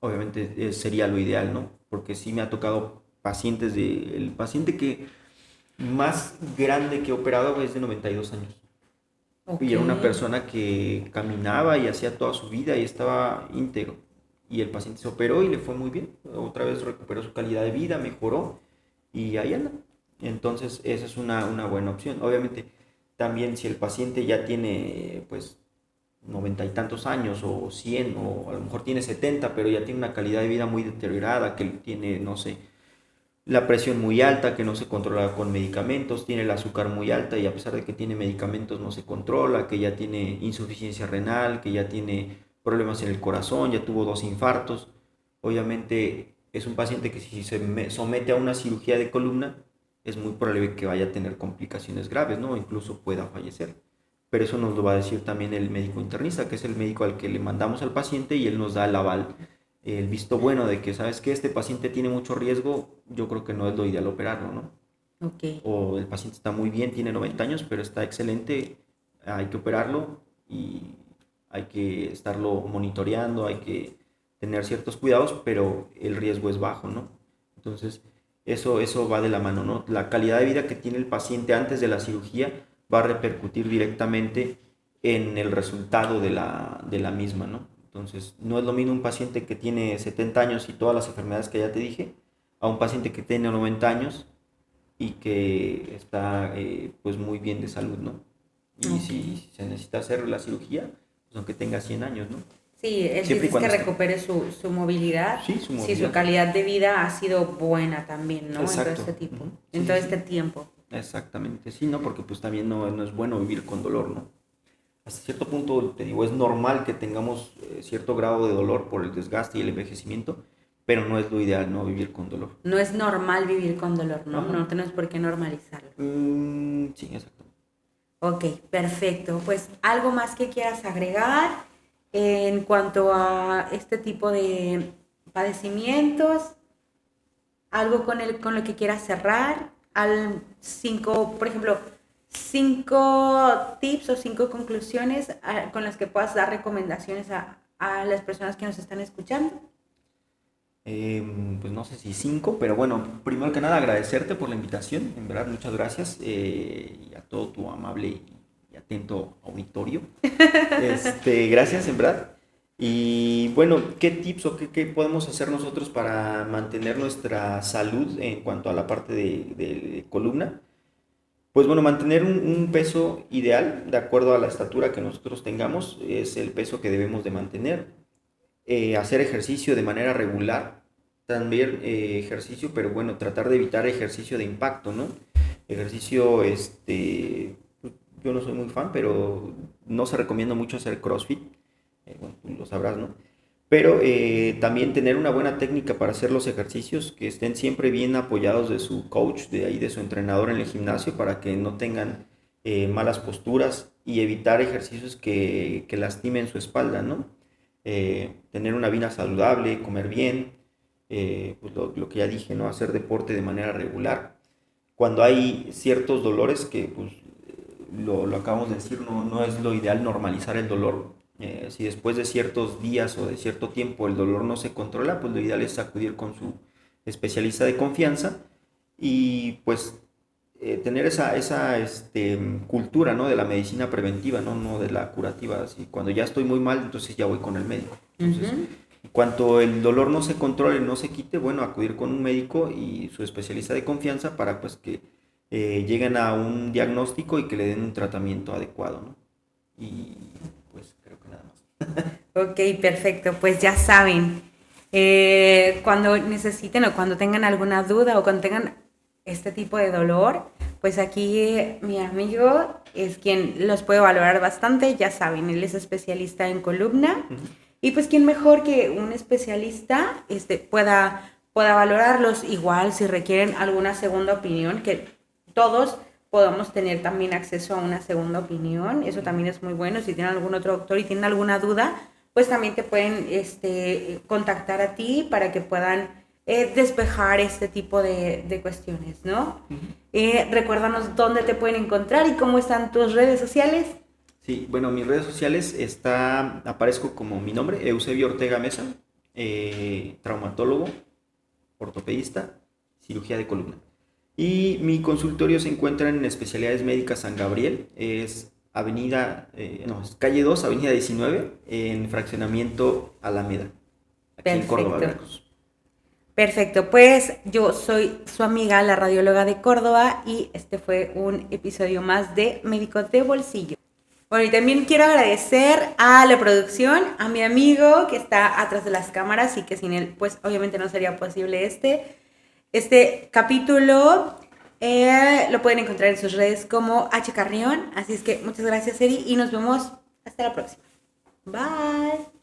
obviamente sería lo ideal, ¿no? Porque sí me ha tocado pacientes el paciente que más grande que he operado es de 92 años. Ok. Y era una persona que caminaba y hacía toda su vida y estaba íntegro. Y el paciente se operó y le fue muy bien. Otra vez recuperó su calidad de vida, mejoró y ahí anda. Entonces, esa es una buena opción. Obviamente, también si el paciente ya tiene, pues, 90 y tantos años o 100 o a lo mejor tiene 70 pero ya tiene una calidad de vida muy deteriorada, que tiene, no sé, la presión muy alta que no se controla con medicamentos, tiene el azúcar muy alta y a pesar de que tiene medicamentos no se controla, que ya tiene insuficiencia renal, que ya tiene problemas en el corazón, ya tuvo 2 infartos. Obviamente es un paciente que si se somete a una cirugía de columna es muy probable que vaya a tener complicaciones graves, ¿no? O incluso pueda fallecer. Pero eso nos lo va a decir también el médico internista, que es el médico al que le mandamos al paciente y él nos da el aval, el visto bueno de que, ¿sabes qué? Este paciente tiene mucho riesgo, yo creo que no es lo ideal operarlo, ¿no? Ok. O el paciente está muy bien, tiene 90 años, pero está excelente, hay que operarlo y hay que estarlo monitoreando, hay que tener ciertos cuidados, pero el riesgo es bajo, ¿no? Entonces, eso va de la mano, ¿no? La calidad de vida que tiene el paciente antes de la cirugía va a repercutir directamente en el resultado de la misma, ¿no? Entonces, no es lo mismo un paciente que tiene 70 años y todas las enfermedades que ya te dije, a un paciente que tiene 90 años y que está pues muy bien de salud, ¿no? Y Ok. si se necesita hacer la cirugía, pues aunque tenga 100 años, ¿no? Sí, el Siempre chiste y es que cuando esté. recupere su movilidad, Sí, su si su movilidad. calidad de vida ha sido buena también, ¿no? En todo Exacto. este tipo, Ujú. en Sí, todo sí, este sí. tiempo. Exactamente. Sí, ¿no? Porque pues también no es bueno vivir con dolor, ¿no? Hasta cierto punto, te digo, es normal que tengamos cierto grado de dolor por el desgaste y el envejecimiento, pero no es lo ideal, ¿no? Vivir con dolor. No es normal vivir con dolor, ¿no? Ajá. No tenemos por qué normalizarlo. Sí, exacto. Ok, perfecto. Pues algo más que quieras agregar en cuanto a este tipo de padecimientos, algo con lo que quieras cerrar, por ejemplo, 5 tips o 5 conclusiones con las que puedas dar recomendaciones a las personas que nos están escuchando. Pues no sé si 5, pero bueno, primero que nada agradecerte por la invitación, en verdad muchas gracias y a todo tu amable y atento auditorio. Gracias, en verdad. Y bueno, ¿qué tips o qué podemos hacer nosotros para mantener nuestra salud en cuanto a la parte de columna? Pues bueno, mantener un peso ideal de acuerdo a la estatura que nosotros tengamos es el peso que debemos de mantener. Hacer ejercicio de manera regular, también ejercicio, pero bueno, tratar de evitar ejercicio de impacto, ¿no? Ejercicio, yo no soy muy fan, pero no se recomienda mucho hacer CrossFit, bueno, tú lo sabrás, ¿no? Pero también tener una buena técnica para hacer los ejercicios, que estén siempre bien apoyados de su coach, de ahí de su entrenador en el gimnasio, para que no tengan malas posturas y evitar ejercicios que lastimen su espalda, ¿no? Tener una vida saludable, comer bien, pues lo que ya dije, ¿no? Hacer deporte de manera regular. Cuando hay ciertos dolores que pues, lo acabamos de decir, no es lo ideal normalizar el dolor. Si después de ciertos días o de cierto tiempo el dolor no se controla, pues lo ideal es acudir con su especialista de confianza y pues tener esa cultura, ¿no? De la medicina preventiva, ¿no? No de la curativa. Así, cuando ya estoy muy mal, entonces ya voy con el médico. Entonces, en cuanto el dolor no se controle, no se quite, bueno, acudir con un médico y su especialista de confianza para pues que lleguen a un diagnóstico y que le den un tratamiento adecuado, ¿no? Y pues creo que nada más. Ok, perfecto. Pues ya saben, cuando necesiten o cuando tengan alguna duda o cuando tengan este tipo de dolor, pues aquí mi amigo es quien los puede valorar bastante. Ya saben, él es especialista en columna. Ujú. Y pues quién mejor que un especialista pueda valorarlos. Igual si requieren alguna segunda opinión, que todos podamos tener también acceso a una segunda opinión. Eso también es muy bueno. Si tienen algún otro doctor y tienen alguna duda, pues también te pueden contactar a ti para que puedan despejar este tipo de cuestiones, ¿no? Recuérdanos dónde te pueden encontrar y cómo están tus redes sociales. Sí, bueno, mis redes sociales aparezco como mi nombre, Eusebio Ortega Mesa, traumatólogo, ortopedista, cirugía de columna. Y mi consultorio se encuentra en Especialidades Médicas San Gabriel, es es calle 2, avenida 19, en fraccionamiento Alameda, aquí en Córdoba, Perfecto. Veracruz. Perfecto, pues yo soy su amiga, la radióloga de Córdoba, y este fue un episodio más de Médicos de Bolsillo. Bueno, y también quiero agradecer a la producción, a mi amigo que está atrás de las cámaras y que sin él, pues obviamente no sería posible este capítulo. Lo pueden encontrar en sus redes como H. Carrión, así es que muchas gracias, Eri, y nos vemos hasta la próxima. Bye.